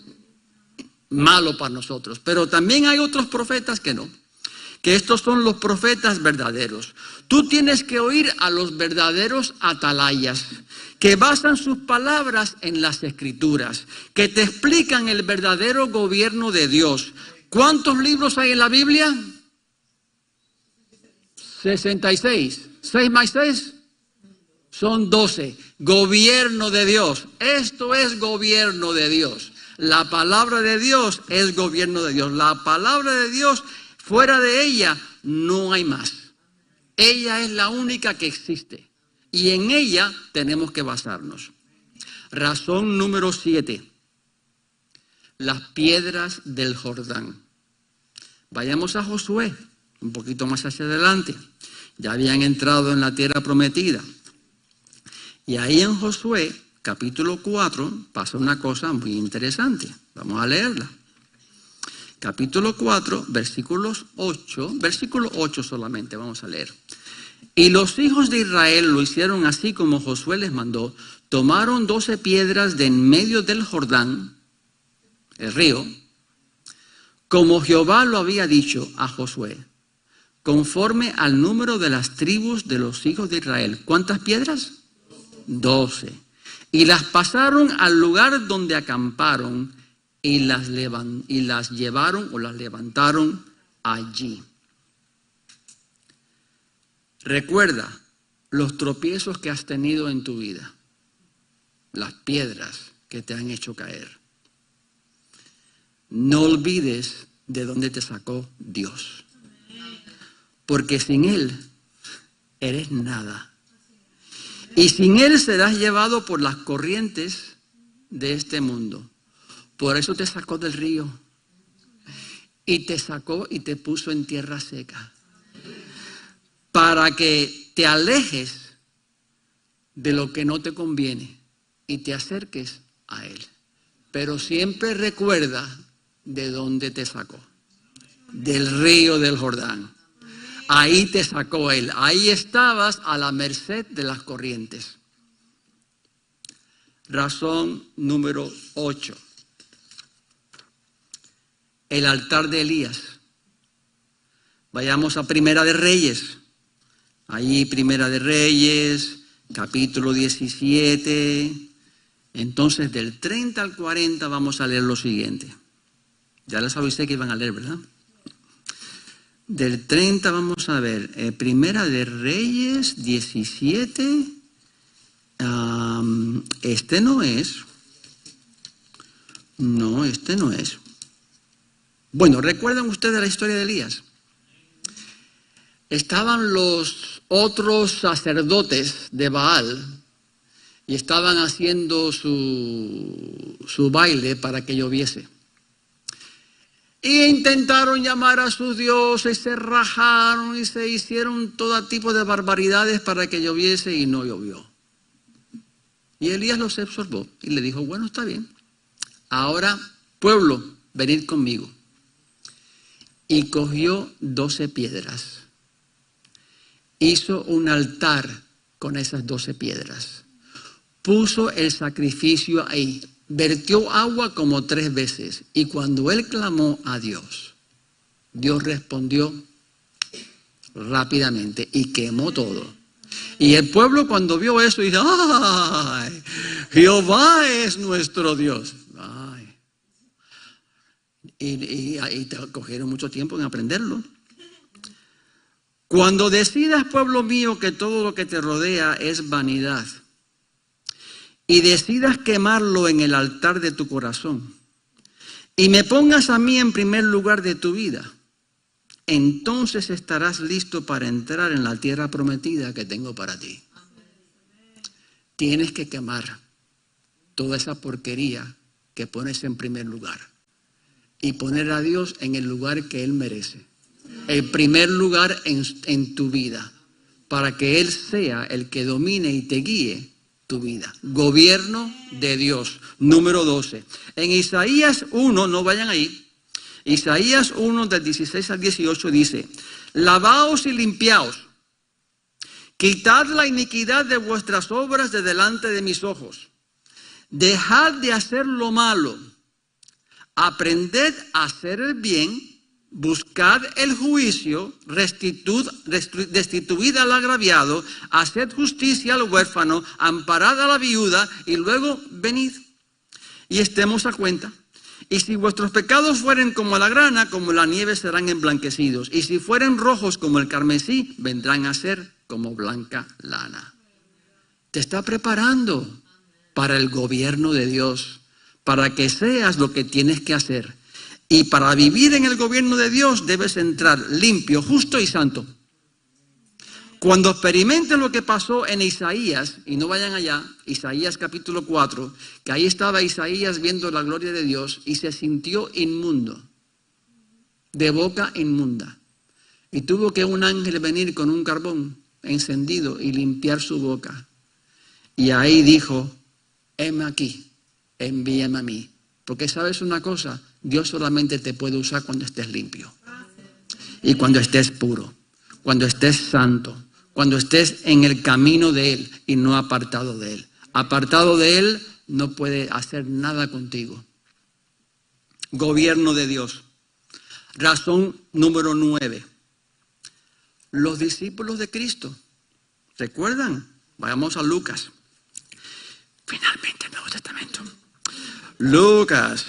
para nosotros. Pero también hay otros profetas que no, que estos son los profetas verdaderos. Tú tienes que oír a los verdaderos atalayas, que basan sus palabras en las Escrituras, que te explican el verdadero gobierno de Dios. ¿Cuántos libros hay en la Biblia? 66. 6 más 6 son 12. Gobierno de Dios. Esto es gobierno de Dios. La palabra de Dios es gobierno de Dios. La palabra de Dios, fuera de ella, no hay más. Ella es la única que existe. Y en ella tenemos que basarnos. Razón número 7. Las piedras del Jordán. Vayamos a Josué, un poquito más hacia adelante. Ya habían entrado en la tierra prometida. Y ahí en Josué, capítulo 4, pasa una cosa muy interesante. Vamos a leerla. Capítulo 4, versículo 8 solamente vamos a leer. Y los hijos de Israel lo hicieron así como Josué les mandó. Tomaron 12 piedras de en medio del Jordán, el río, como Jehová lo había dicho a Josué, conforme al número de las tribus de los hijos de Israel. ¿Cuántas piedras? 12. Y las pasaron al lugar donde acamparon y las llevaron o las levantaron allí. Recuerda los tropiezos que has tenido en tu vida, las piedras que te han hecho caer. No olvides de dónde te sacó Dios, porque sin Él eres nada. Y sin Él serás llevado por las corrientes de este mundo. Por eso te sacó del río y te sacó y te puso en tierra seca, para que te alejes de lo que no te conviene y te acerques a Él. Pero siempre recuerda de dónde te sacó, del río del Jordán. Ahí te sacó Él, ahí estabas a la merced de las corrientes. Razón número 8. El altar de Elías. Vayamos a Primera de Reyes. Ahí Primera de Reyes, capítulo 17. Entonces del 30 al 40 vamos a leer lo siguiente. Ya les avisé que iban a leer, ¿verdad? Del 30 vamos a ver, Primera de Reyes 17. Este no es. No, este no es. Bueno, ¿recuerdan ustedes la historia de Elías? Estaban los otros sacerdotes de Baal y estaban haciendo su baile para que lloviese. Y intentaron llamar a sus dioses, se rajaron y se hicieron todo tipo de barbaridades para que lloviese y no llovió. Y Elías los observó y le dijo, bueno, está bien. Ahora, pueblo, venid conmigo. Y cogió 12 piedras. Hizo un altar con esas 12 piedras. Puso el sacrificio ahí. Vertió agua como 3 veces. Y cuando él clamó a Dios, Dios respondió rápidamente y quemó todo. Y el pueblo cuando vio eso dijo, ¡ay! Jehová es nuestro Dios. Ay. Y te cogieron mucho tiempo en aprenderlo. Cuando decidas, pueblo mío, que todo lo que te rodea es vanidad, y decidas quemarlo en el altar de tu corazón, y me pongas a mí en primer lugar de tu vida, entonces estarás listo para entrar en la tierra prometida que tengo para ti. Tienes que quemar toda esa porquería que pones en primer lugar y poner a Dios en el lugar que Él merece. El primer lugar en tu vida, para que Él sea el que domine y te guíe tu vida. Gobierno de Dios. Número 12. En Isaías 1, no vayan ahí, Isaías 1 del 16 al 18 dice, lavaos y limpiaos, quitad la iniquidad de vuestras obras de delante de mis ojos, dejad de hacer lo malo, aprended a hacer el bien buscad el juicio, destituid al agraviado, haced justicia al huérfano, amparad a la viuda, y luego venid y estemos a cuenta. Y si vuestros pecados fueren como la grana, como la nieve serán emblanquecidos. Y si fueren rojos como el carmesí, vendrán a ser como blanca lana. Te está preparando para el gobierno de Dios, para que seas lo que tienes que hacer. Y para vivir en el gobierno de Dios debes entrar limpio, justo y santo. Cuando experimenten lo que pasó en Isaías, y no vayan allá, Isaías capítulo 4, que ahí estaba Isaías viendo la gloria de Dios y se sintió inmundo, de boca inmunda. Y tuvo que un ángel venir con un carbón encendido y limpiar su boca. Y ahí dijo, heme aquí, envíame a mí. Porque sabes una cosa, Dios solamente te puede usar cuando estés limpio. Y cuando estés puro, cuando estés santo, cuando estés en el camino de Él y no apartado de Él. Apartado de Él no puede hacer nada contigo. Gobierno de Dios. Razón número 9. Los discípulos de Cristo. ¿Recuerdan? Vayamos a Lucas. Finalmente el Nuevo Testamento. Lucas.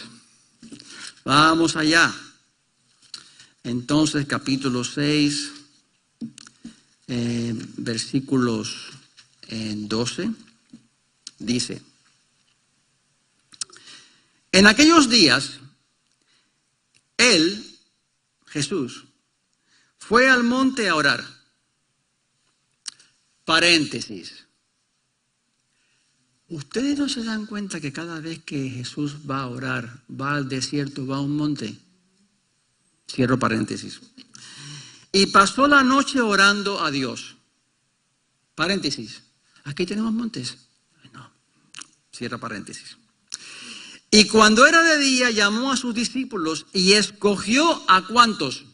Vamos allá. Entonces, capítulo 6, versículos 12, dice: en aquellos días, él, Jesús, fue al monte a orar. Paréntesis. ¿Ustedes no se dan cuenta que cada vez que Jesús va a orar, va al desierto, va a un monte? Cierro paréntesis. Y pasó la noche orando a Dios. Paréntesis. ¿Aquí tenemos montes? No. Cierra paréntesis. Y cuando era de día, llamó a sus discípulos y escogió ¿a cuántos?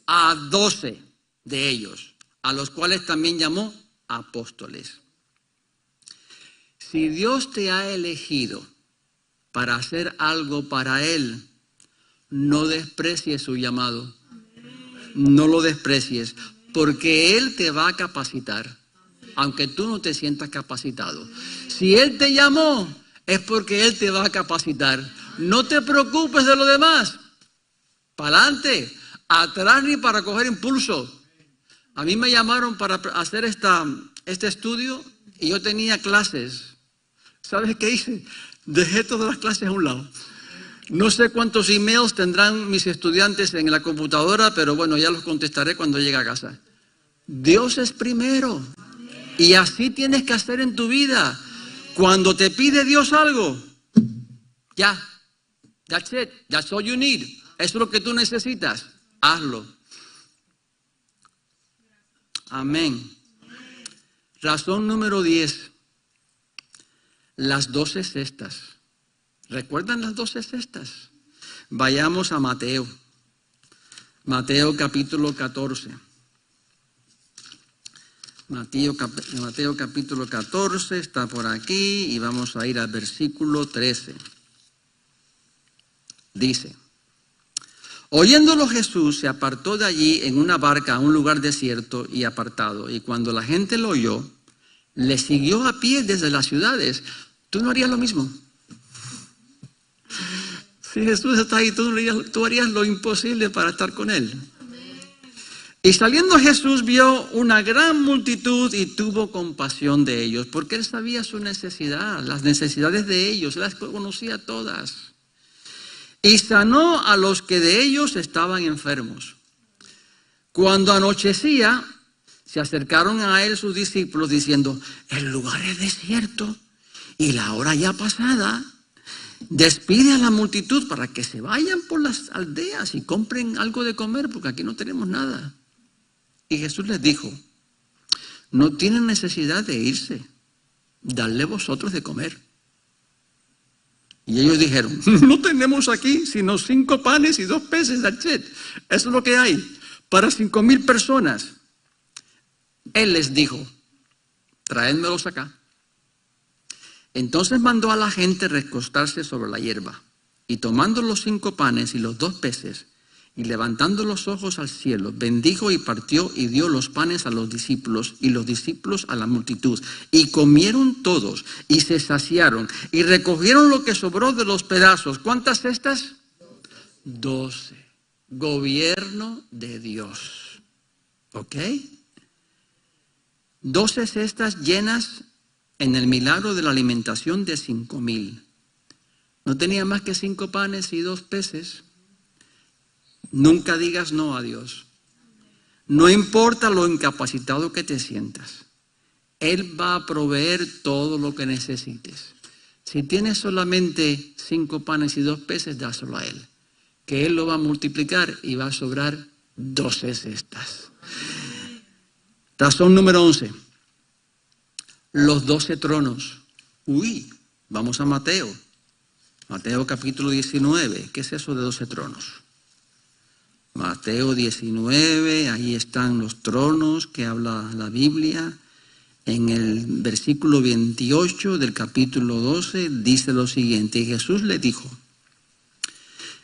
A 12 de ellos, a los cuales también llamó apóstoles. Si Dios te ha elegido para hacer algo para Él, no desprecies su llamado. No lo desprecies, porque Él te va a capacitar, aunque tú no te sientas capacitado. Si Él te llamó, es porque Él te va a capacitar. No te preocupes de lo demás. Para adelante, atrás ni para coger impulso. A mí me llamaron para hacer este estudio y yo tenía clases. ¿Sabes qué hice? Dejé todas las clases a un lado. No sé cuántos emails tendrán mis estudiantes en la computadora, pero bueno, ya los contestaré cuando llegue a casa. Dios es primero. Y así tienes que hacer en tu vida. Cuando te pide Dios algo, ya. That's it. That's all you need. Eso es lo que tú necesitas. Hazlo. Amén. Razón número 10. Las 12 cestas. ¿Recuerdan las 12 cestas? Vayamos a Mateo. Mateo capítulo 14. Mateo capítulo 14 está por aquí y vamos a ir al versículo 13. Dice: oyéndolo Jesús se apartó de allí en una barca a un lugar desierto y apartado. Y cuando la gente lo oyó, le siguió a pie desde las ciudades. ¿Tú no harías lo mismo? Si Jesús está ahí, tú harías lo imposible para estar con Él. Y saliendo Jesús vio una gran multitud y tuvo compasión de ellos, porque Él sabía su necesidad, las necesidades de ellos, las conocía todas. Y sanó a los que de ellos estaban enfermos. Cuando anochecía, se acercaron a Él sus discípulos diciendo: el lugar es desierto y la hora ya pasada. Despide a la multitud para que se vayan por las aldeas y compren algo de comer, porque aquí no tenemos nada. Y Jesús les dijo: no tienen necesidad de irse, dadle vosotros de comer. Y ellos dijeron: no tenemos aquí sino 5 panes y 2 peces, that's it. Eso es lo que hay para 5,000 personas. Él les dijo: traédmelos acá. Entonces mandó a la gente recostarse sobre la hierba, y tomando los 5 panes y los 2 peces, Y levantando los ojos al cielo, bendijo y partió y dio los panes a los discípulos y los discípulos a la multitud. Y comieron todos y se saciaron y recogieron lo que sobró de los pedazos. ¿Cuántas cestas? 12. Gobierno de Dios. ¿Ok? 12 cestas llenas en el milagro de la alimentación de 5,000. No tenía más que 5 panes y 2 peces. Nunca digas no a Dios. No importa lo incapacitado que te sientas. Él va a proveer todo lo que necesites. Si tienes solamente 5 panes y 2 peces, dáselo a Él. Que Él lo va a multiplicar y va a sobrar 12 cestas. Razón número 11. Los 12 tronos. Vamos a Mateo. Mateo capítulo 19. ¿Qué es eso de 12 tronos? Mateo 19, ahí están los tronos que habla la Biblia. En el versículo 28 del capítulo 12 dice lo siguiente: y Jesús le dijo: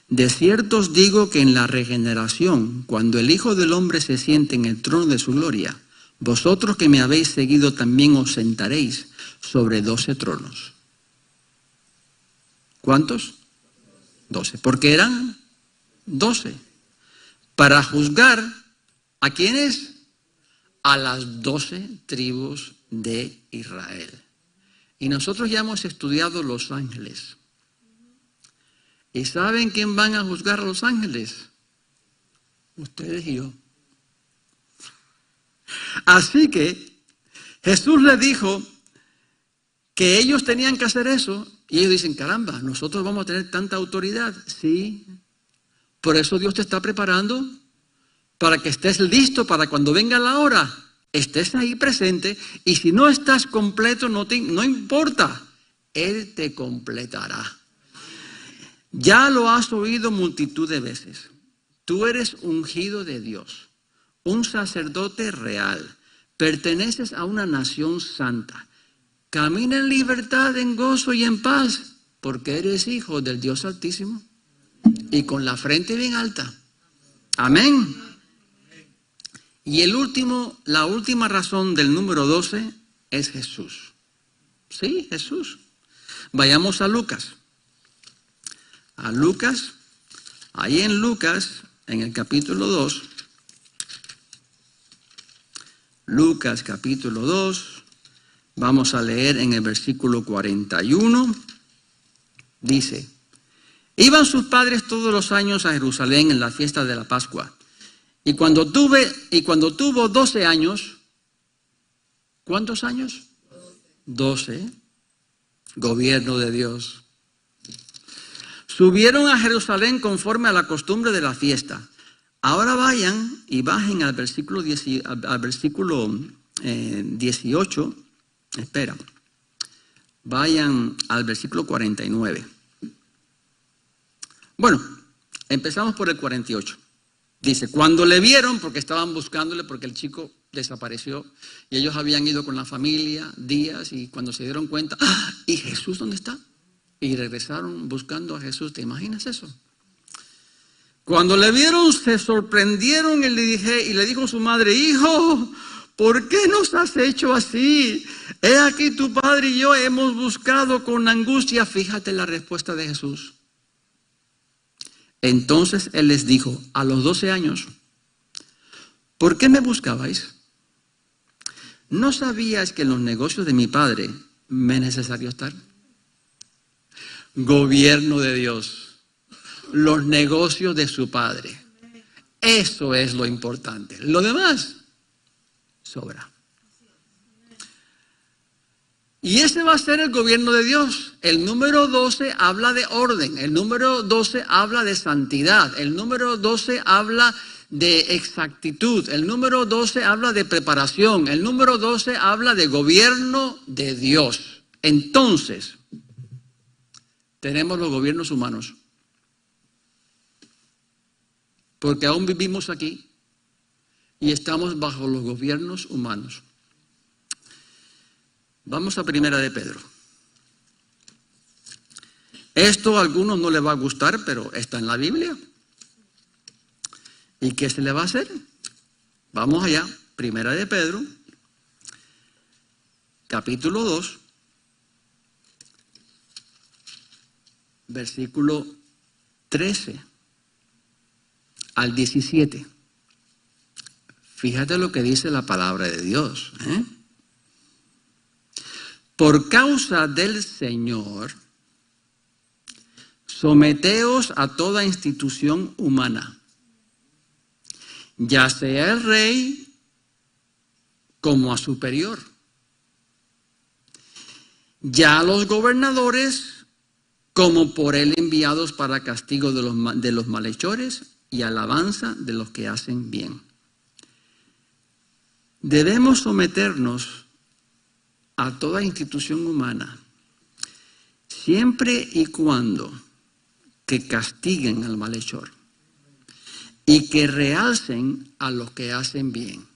de cierto os digo que en la regeneración, cuando el Hijo del Hombre se siente en el trono de su gloria, vosotros que me habéis seguido también os sentaréis sobre 12 tronos. ¿Cuántos? 12. Porque eran 12. Para juzgar, ¿a quiénes? A las 12 tribus de Israel. Y nosotros ya hemos estudiado los ángeles. ¿Y saben quién van a juzgar a los ángeles? Ustedes y yo. Así que Jesús les dijo que ellos tenían que hacer eso. Y ellos dicen, caramba, nosotros vamos a tener tanta autoridad. Sí. Por eso Dios te está preparando para que estés listo para cuando venga la hora, estés ahí presente. Y si no estás completo, no importa, Él te completará. Ya lo has oído multitud de veces. Tú eres ungido de Dios, un sacerdote real, perteneces a una nación santa. Camina en libertad, en gozo y en paz, porque eres hijo del Dios Altísimo. Y con la frente bien alta. Amén. Y la última razón del número 12 es Jesús. Sí, Jesús. Vayamos a Lucas. A Lucas. Ahí en Lucas, en el capítulo 2. Lucas capítulo 2. Vamos a leer en el versículo 41. Dice: iban sus padres todos los años a Jerusalén en la fiesta de la Pascua. Y cuando tuvo 12 años, ¿cuántos años? 12. Gobierno de Dios. Subieron a Jerusalén conforme a la costumbre de la fiesta. Ahora vayan y bajen al versículo 18. Espera. Vayan al versículo 49. Bueno, empezamos por el 48. Dice, cuando le vieron, porque estaban buscándole, porque el chico desapareció, y ellos habían ido con la familia días, y cuando se dieron cuenta, ¡ah! ¿Y Jesús dónde está? Y regresaron buscando a Jesús. ¿Te imaginas eso? Cuando le vieron, se sorprendieron y le dijo su madre: hijo, ¿por qué nos has hecho así? He aquí tu padre y yo hemos buscado con angustia. Fíjate la respuesta de Jesús. Entonces Él les dijo, a los 12 años, ¿por qué me buscabais? ¿No sabíais que en los negocios de mi Padre me es necesario estar? Gobierno de Dios, los negocios de su Padre. Eso es lo importante. Lo demás sobra. Y ese va a ser el gobierno de Dios. El número 12 habla de orden. El número 12 habla de santidad. El número 12 habla de exactitud. El número 12 habla de preparación. El número 12 habla de gobierno de Dios. Entonces, tenemos los gobiernos humanos. Porque aún vivimos aquí y estamos bajo los gobiernos humanos. Vamos a Primera de Pedro. Esto a algunos no les va a gustar, pero está en la Biblia. ¿Y qué se le va a hacer? Vamos allá, Primera de Pedro, capítulo 2, versículo 13 al 17. Fíjate lo que dice la palabra de Dios. Por causa del Señor, someteos a toda institución humana, ya sea el rey como a superior, ya a los gobernadores como por él enviados para castigo de los malhechores y alabanza de los que hacen bien. Debemos someternos a toda institución humana, siempre y cuando que castiguen al malhechor y que realcen a los que hacen bien.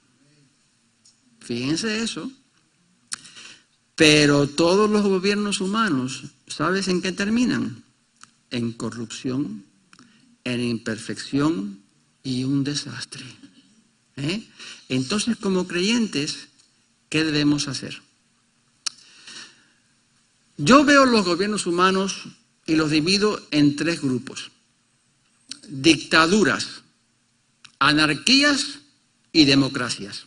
Fíjense eso. Pero todos los gobiernos humanos, ¿sabes en qué terminan? En corrupción, en imperfección y un desastre. Entonces, como creyentes, ¿qué debemos hacer? Yo veo los gobiernos humanos y los divido en tres grupos: dictaduras, anarquías y democracias.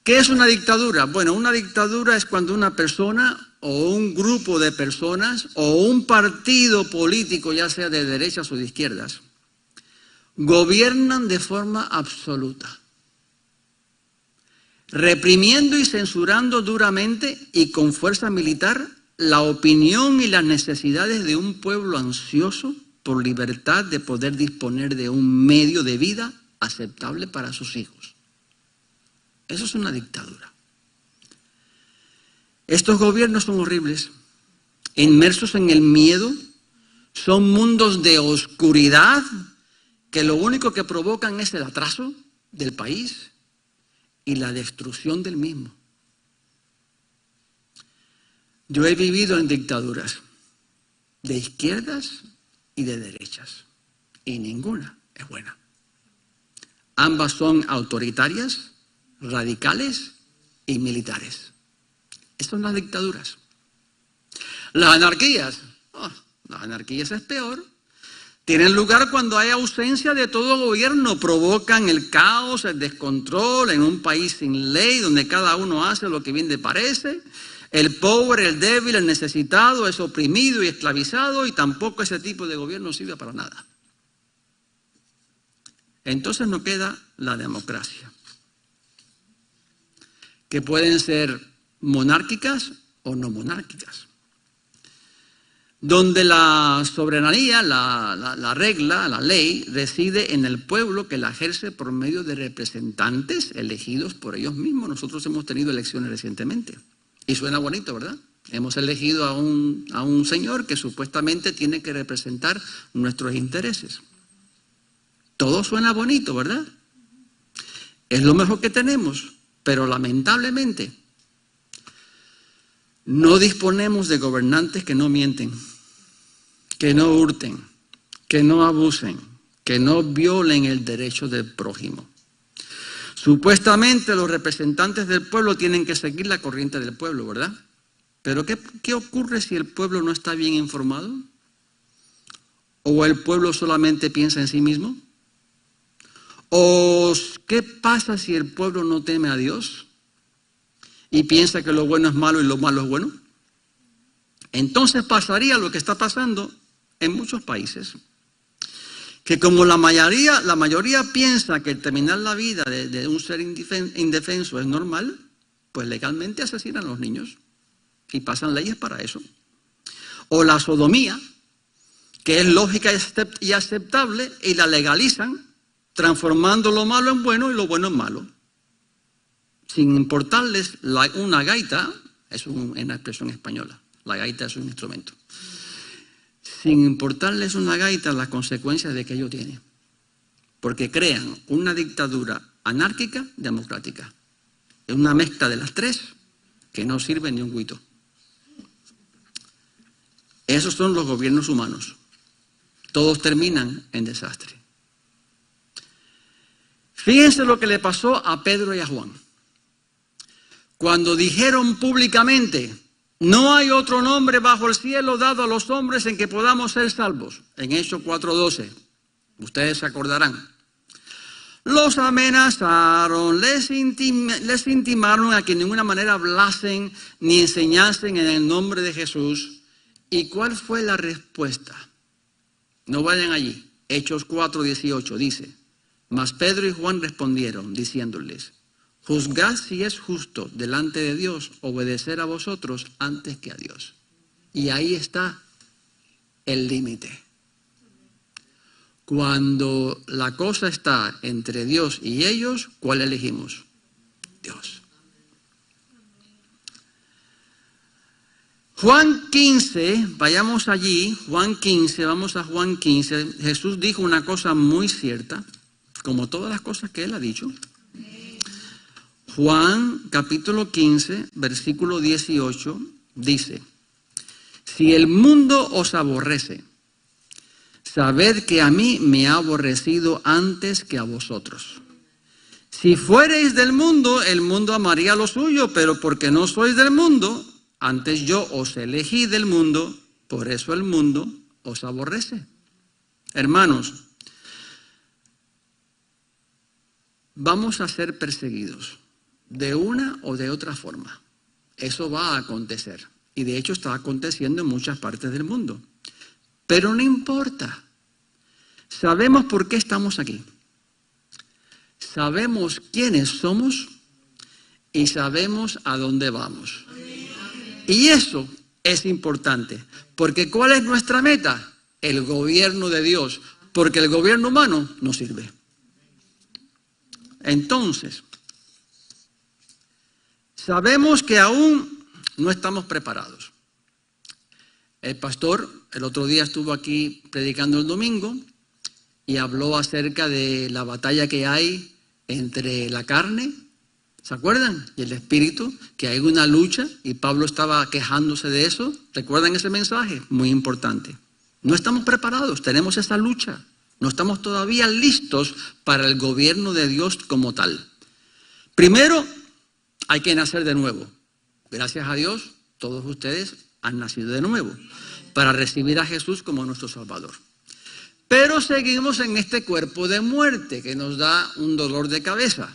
¿Qué es una dictadura? Bueno, una dictadura es cuando una persona o un grupo de personas o un partido político, ya sea de derechas o de izquierdas, gobiernan de forma absoluta, reprimiendo y censurando duramente y con fuerza militar la opinión y las necesidades de un pueblo ansioso por libertad de poder disponer de un medio de vida aceptable para sus hijos. Eso es una dictadura. Estos gobiernos son horribles, inmersos en el miedo, son mundos de oscuridad que lo único que provocan es el atraso del país y la destrucción del mismo. Yo he vivido en dictaduras de izquierdas y de derechas, y ninguna es buena. Ambas son autoritarias, radicales y militares. Estas son las dictaduras. Las anarquías es peor. Tienen lugar cuando hay ausencia de todo gobierno, provocan el caos, el descontrol en un país sin ley, donde cada uno hace lo que bien le parece. El pobre, el débil, el necesitado es oprimido y esclavizado, y tampoco ese tipo de gobierno sirve para nada. Entonces no queda la democracia, que pueden ser monárquicas o no monárquicas, donde la soberanía, la regla, la ley, reside en el pueblo, que la ejerce por medio de representantes elegidos por ellos mismos. Nosotros hemos tenido elecciones recientemente y suena bonito, ¿verdad? Hemos elegido a un señor que supuestamente tiene que representar nuestros intereses. Todo suena bonito, ¿verdad? Es lo mejor que tenemos, pero lamentablemente no disponemos de gobernantes que no mienten, que no hurten, que no abusen, que no violen el derecho del prójimo. Supuestamente los representantes del pueblo tienen que seguir la corriente del pueblo, ¿verdad? Pero ¿qué ocurre si el pueblo no está bien informado? ¿O el pueblo solamente piensa en sí mismo? ¿O qué pasa si el pueblo no teme a Dios y piensa que lo bueno es malo y lo malo es bueno? Entonces pasaría lo que está pasando en muchos países, que como la mayoría piensa que el terminar la vida de un ser indefenso es normal, pues legalmente asesinan a los niños y pasan leyes para eso. O la sodomía, que es lógica y aceptable, y la legalizan, transformando lo malo en bueno y lo bueno en malo, sin importarles una gaita. Es una expresión española, la gaita es un instrumento, sin importarles una gaita las consecuencias de que ello tiene, porque crean una dictadura anárquica democrática. Es una mezcla de las tres que no sirve ni un guito. Esos son los gobiernos humanos. Todos terminan en desastre. Fíjense lo que le pasó a Pedro y a Juan. Cuando dijeron públicamente, no hay otro nombre bajo el cielo dado a los hombres en que podamos ser salvos. En Hechos 4:12, ustedes se acordarán. Los amenazaron, les intimaron a que de ninguna manera hablasen ni enseñasen en el nombre de Jesús. ¿Y cuál fue la respuesta? No vayan allí. Hechos 4:18 dice, mas Pedro y Juan respondieron diciéndoles, juzgad si es justo delante de Dios obedecer a vosotros antes que a Dios. Y ahí está el límite. Cuando la cosa está entre Dios y ellos, ¿cuál elegimos? Dios. Juan 15, vayamos allí, Juan 15, vamos a Juan 15. Jesús dijo una cosa muy cierta, como todas las cosas que él ha dicho. Juan capítulo 15, versículo 18, dice, si el mundo os aborrece, sabed que a mí me ha aborrecido antes que a vosotros. Si fuereis del mundo, el mundo amaría lo suyo, pero porque no sois del mundo, antes yo os elegí del mundo, por eso el mundo os aborrece. Hermanos, vamos a ser perseguidos de una o de otra forma. Eso va a acontecer. Y de hecho está aconteciendo en muchas partes del mundo. Pero no importa. Sabemos por qué estamos aquí. Sabemos quiénes somos y sabemos a dónde vamos. Y eso es importante. Porque ¿cuál es nuestra meta? El gobierno de Dios. Porque el gobierno humano no sirve. Entonces, sabemos que aún no estamos preparados. El pastor el otro día estuvo aquí predicando el domingo y habló acerca de la batalla que hay entre la carne, ¿se acuerdan? Y el espíritu, que hay una lucha y Pablo estaba quejándose de eso. ¿Recuerdan ese mensaje? Muy importante. No estamos preparados, tenemos esa lucha. No estamos todavía listos para el gobierno de Dios como tal. Primero, hay que nacer de nuevo. Gracias a Dios, todos ustedes han nacido de nuevo para recibir a Jesús como nuestro Salvador. Pero seguimos en este cuerpo de muerte que nos da un dolor de cabeza.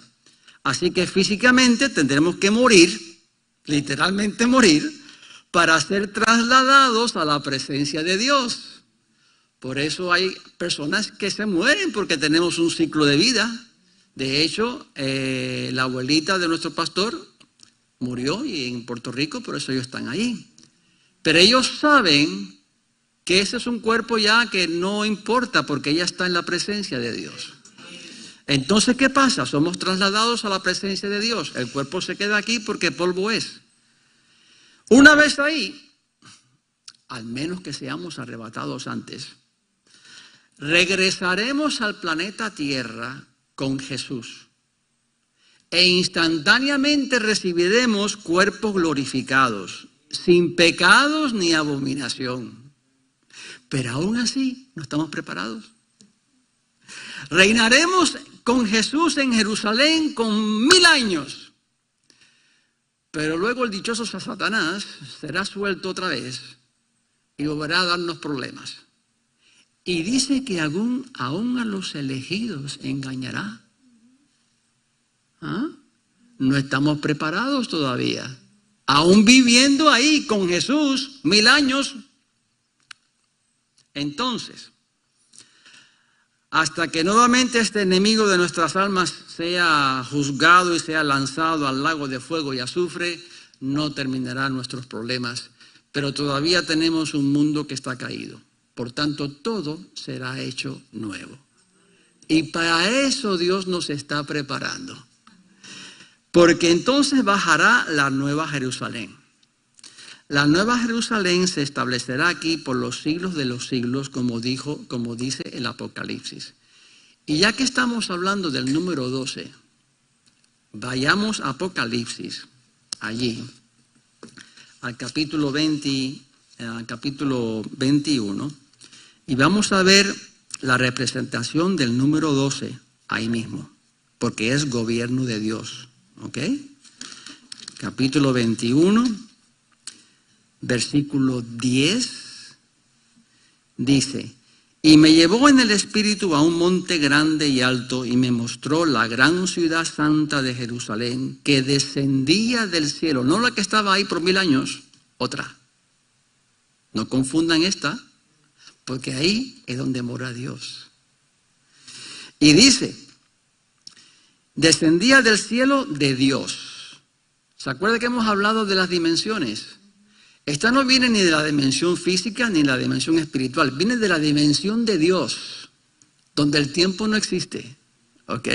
Así que físicamente tendremos que morir, literalmente morir, para ser trasladados a la presencia de Dios. Por eso hay personas que se mueren porque tenemos un ciclo de vida. De hecho, la abuelita de nuestro pastor murió y en Puerto Rico, por eso ellos están ahí. Pero ellos saben que ese es un cuerpo ya que no importa porque ella está en la presencia de Dios. Entonces, ¿qué pasa? Somos trasladados a la presencia de Dios. El cuerpo se queda aquí porque polvo es. Una vez ahí, al menos que seamos arrebatados antes, regresaremos al planeta Tierra con Jesús. E instantáneamente recibiremos cuerpos glorificados, sin pecados ni abominación. Pero aún así, no estamos preparados. Reinaremos con Jesús en Jerusalén con 1000 años. Pero luego el dichoso Satanás será suelto otra vez y volverá a darnos problemas. Y dice que aún a los elegidos engañará. ¿Ah? No estamos preparados todavía. Aún viviendo ahí con Jesús 1000 años. Entonces, hasta que nuevamente este enemigo de nuestras almas sea juzgado y sea lanzado al lago de fuego y azufre, no terminarán nuestros problemas. Pero todavía tenemos un mundo que está caído. Por tanto, todo será hecho nuevo. Y para eso Dios nos está preparando. Porque entonces bajará la nueva Jerusalén. La nueva Jerusalén se establecerá aquí por los siglos de los siglos, como dice el Apocalipsis. Y ya que estamos hablando del número 12, vayamos a Apocalipsis, allí, al capítulo 21, y vamos a ver la representación del número 12 ahí mismo. porque es gobierno de Dios. ¿Ok? Capítulo 21, versículo 10, dice: y me llevó en el espíritu a un monte grande y alto, y me mostró la gran ciudad santa de Jerusalén, que descendía del cielo, no la que estaba ahí por 1000 años, otra. No confundan esta, porque ahí es donde mora Dios. Y dice, descendía del cielo de Dios. ¿Se acuerda que hemos hablado de las dimensiones? Esta no viene ni de la dimensión física ni de la dimensión espiritual, viene de la dimensión de Dios, donde el tiempo no existe. ¿Ok?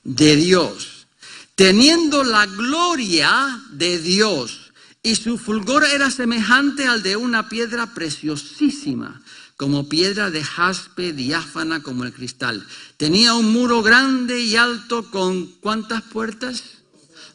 De Dios. Teniendo la gloria de Dios, y su fulgor era semejante al de una piedra preciosísima, como piedra de jaspe, diáfana como el cristal. Tenía un muro grande y alto con ¿cuántas puertas?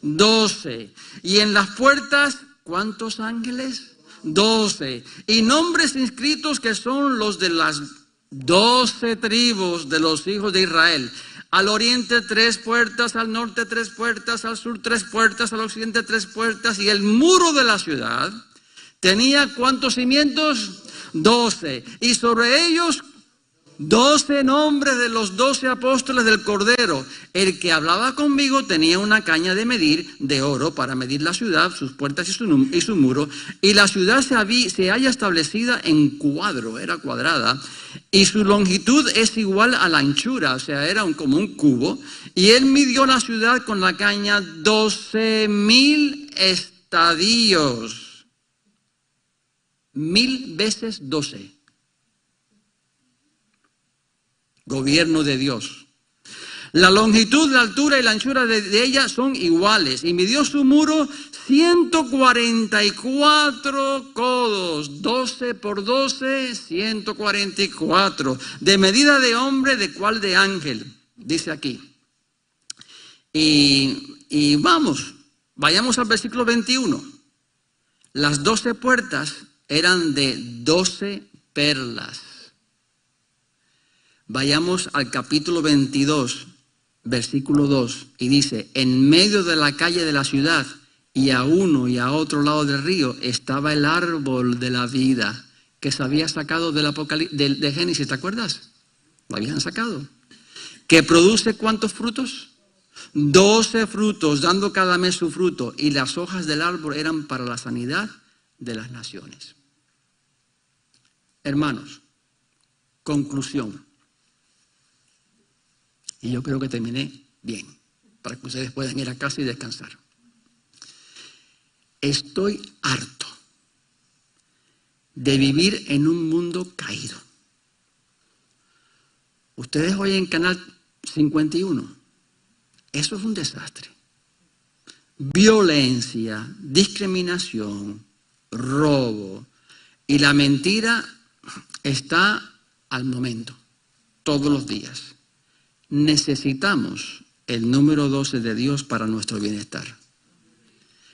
12. Y en las puertas, ¿cuántos ángeles? 12. Y nombres inscritos que son los de las 12 tribus de los hijos de Israel. Al oriente 3 puertas, al norte 3 puertas, al sur 3 puertas, al occidente 3 puertas. Y el muro de la ciudad tenía ¿cuántos cimientos? 12. Y sobre ellos 12 nombres de los 12 apóstoles del Cordero. El que hablaba conmigo tenía una caña de medir de oro para medir la ciudad, sus puertas y su muro. Y la ciudad se halla establecida en cuadro, era cuadrada. Y su longitud es igual a la anchura, o sea, era como un cubo. Y él midió la ciudad con la caña 12,000 estadios. 1000 veces 12. Gobierno de Dios. La longitud, la altura y la anchura de ella son iguales. Y midió su muro 144 codos. 12 por 12, 144. De medida de hombre, ¿de cuál de ángel? Dice aquí. Y vayamos al versículo 21. Las 12 puertas eran de 12 perlas. Vayamos al capítulo 22, versículo 2, y dice, en medio de la calle de la ciudad, y a uno y a otro lado del río, estaba el árbol de la vida, que se había sacado de Génesis, ¿te acuerdas? Lo habían sacado. ¿Que produce cuántos frutos? 12 frutos, dando cada mes su fruto, y las hojas del árbol eran para la sanidad de las naciones. Hermanos, conclusión. Y yo creo que terminé bien, para que ustedes puedan ir a casa y descansar. Estoy harto de vivir en un mundo caído. Ustedes oyen Canal 51. Eso es un desastre. Violencia, discriminación, robo. Y la mentira está al momento, todos los días. Necesitamos el número 12 de Dios para nuestro bienestar.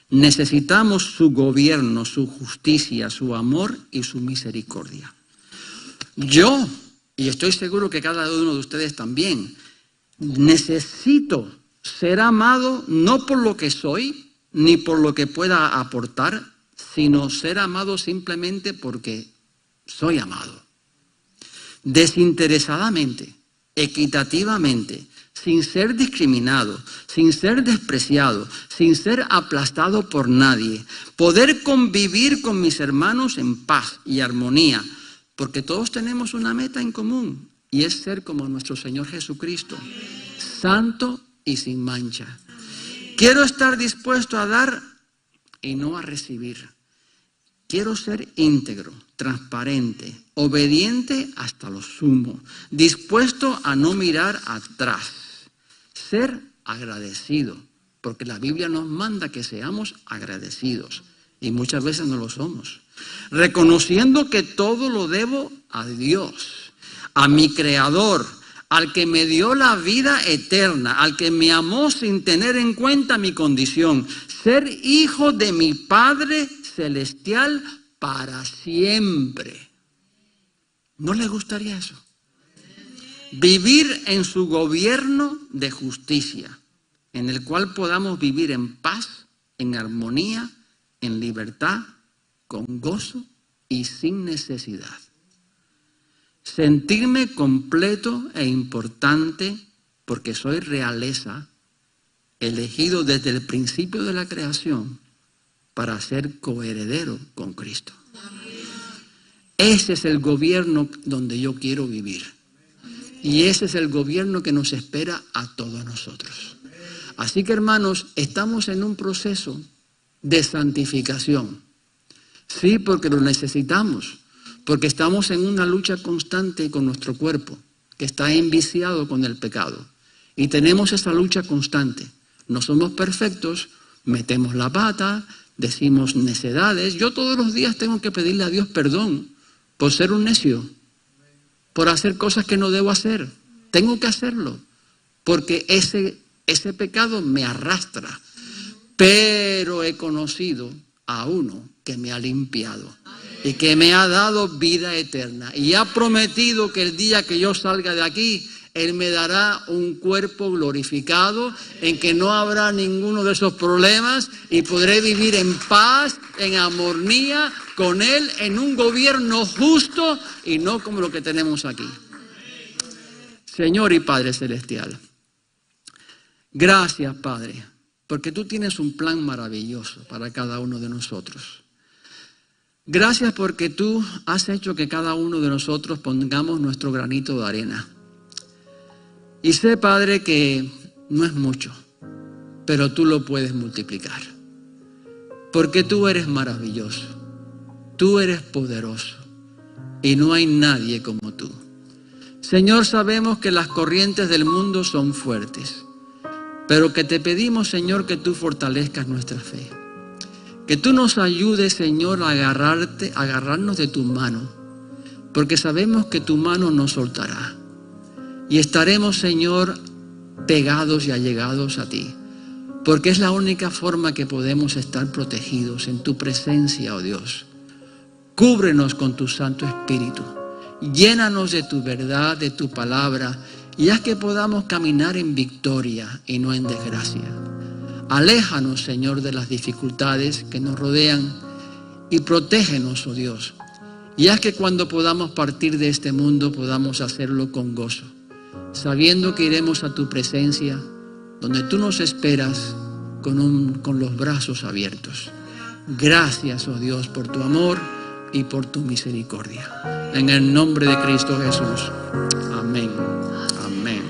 Necesitamos su gobierno, su justicia, su amor y su misericordia. Yo, y estoy seguro que cada uno de ustedes también, necesito ser amado no por lo que soy, ni por lo que pueda aportar, sino ser amado simplemente porque soy amado. Desinteresadamente, equitativamente, sin ser discriminado, sin ser despreciado, sin ser aplastado por nadie. Poder convivir con mis hermanos en paz y armonía, porque todos tenemos una meta en común, y es ser como nuestro Señor Jesucristo, santo y sin mancha. Quiero estar dispuesto a dar y no a recibir. Quiero ser íntegro, transparente, obediente hasta lo sumo, dispuesto a no mirar atrás, ser agradecido, porque la Biblia nos manda que seamos agradecidos y muchas veces no lo somos, reconociendo que todo lo debo a Dios, a mi Creador, al que me dio la vida eterna, al que me amó sin tener en cuenta mi condición, ser hijo de mi Padre celestial para siempre. ¿No le gustaría eso? vivir en su gobierno de justicia, en el cual podamos vivir en paz, en armonía, en libertad, con gozo y sin necesidad. Sentirme completo e importante porque soy realeza, elegido desde el principio de la creación para ser coheredero con Cristo. Ese es el gobierno donde yo quiero vivir. Y ese es el gobierno que nos espera a todos nosotros. Así que, hermanos, estamos en un proceso de santificación. Sí, porque lo necesitamos. Porque estamos en una lucha constante con nuestro cuerpo, que está enviciado con el pecado. Y tenemos esa lucha constante. No somos perfectos, metemos la pata, decimos necedades. Yo todos los días tengo que pedirle a Dios perdón por ser un necio, por hacer cosas que no debo hacer. Tengo que hacerlo, porque ese pecado me arrastra. Pero he conocido a uno que me ha limpiado y que me ha dado vida eterna. Y ha prometido que el día que yo salga de aquí, Él me dará un cuerpo glorificado en que no habrá ninguno de esos problemas y podré vivir en paz, en armonía con Él, en un gobierno justo y no como lo que tenemos aquí. Señor y Padre Celestial, gracias, Padre, porque tú tienes un plan maravilloso para cada uno de nosotros. Gracias porque tú has hecho que cada uno de nosotros pongamos nuestro granito de arena. Y sé, Padre, que no es mucho, pero tú lo puedes multiplicar. Porque tú eres maravilloso, tú eres poderoso y no hay nadie como tú. Señor, sabemos que las corrientes del mundo son fuertes, pero que te pedimos, Señor, que tú fortalezcas nuestra fe. Que tú nos ayudes, Señor, a agarrarnos de tu mano, porque sabemos que tu mano nos soltará. Y estaremos, Señor, pegados y allegados a ti, porque es la única forma que podemos estar protegidos en tu presencia, oh Dios. Cúbrenos con tu Santo Espíritu, llénanos de tu verdad, de tu palabra, y haz que podamos caminar en victoria y no en desgracia. Aléjanos, Señor, de las dificultades que nos rodean y protégenos, oh Dios. Y haz que cuando podamos partir de este mundo podamos hacerlo con gozo, sabiendo que iremos a tu presencia, donde tú nos esperas con los brazos abiertos. Gracias, oh Dios, por tu amor y por tu misericordia. En el nombre de Cristo Jesús. Amén. Amén.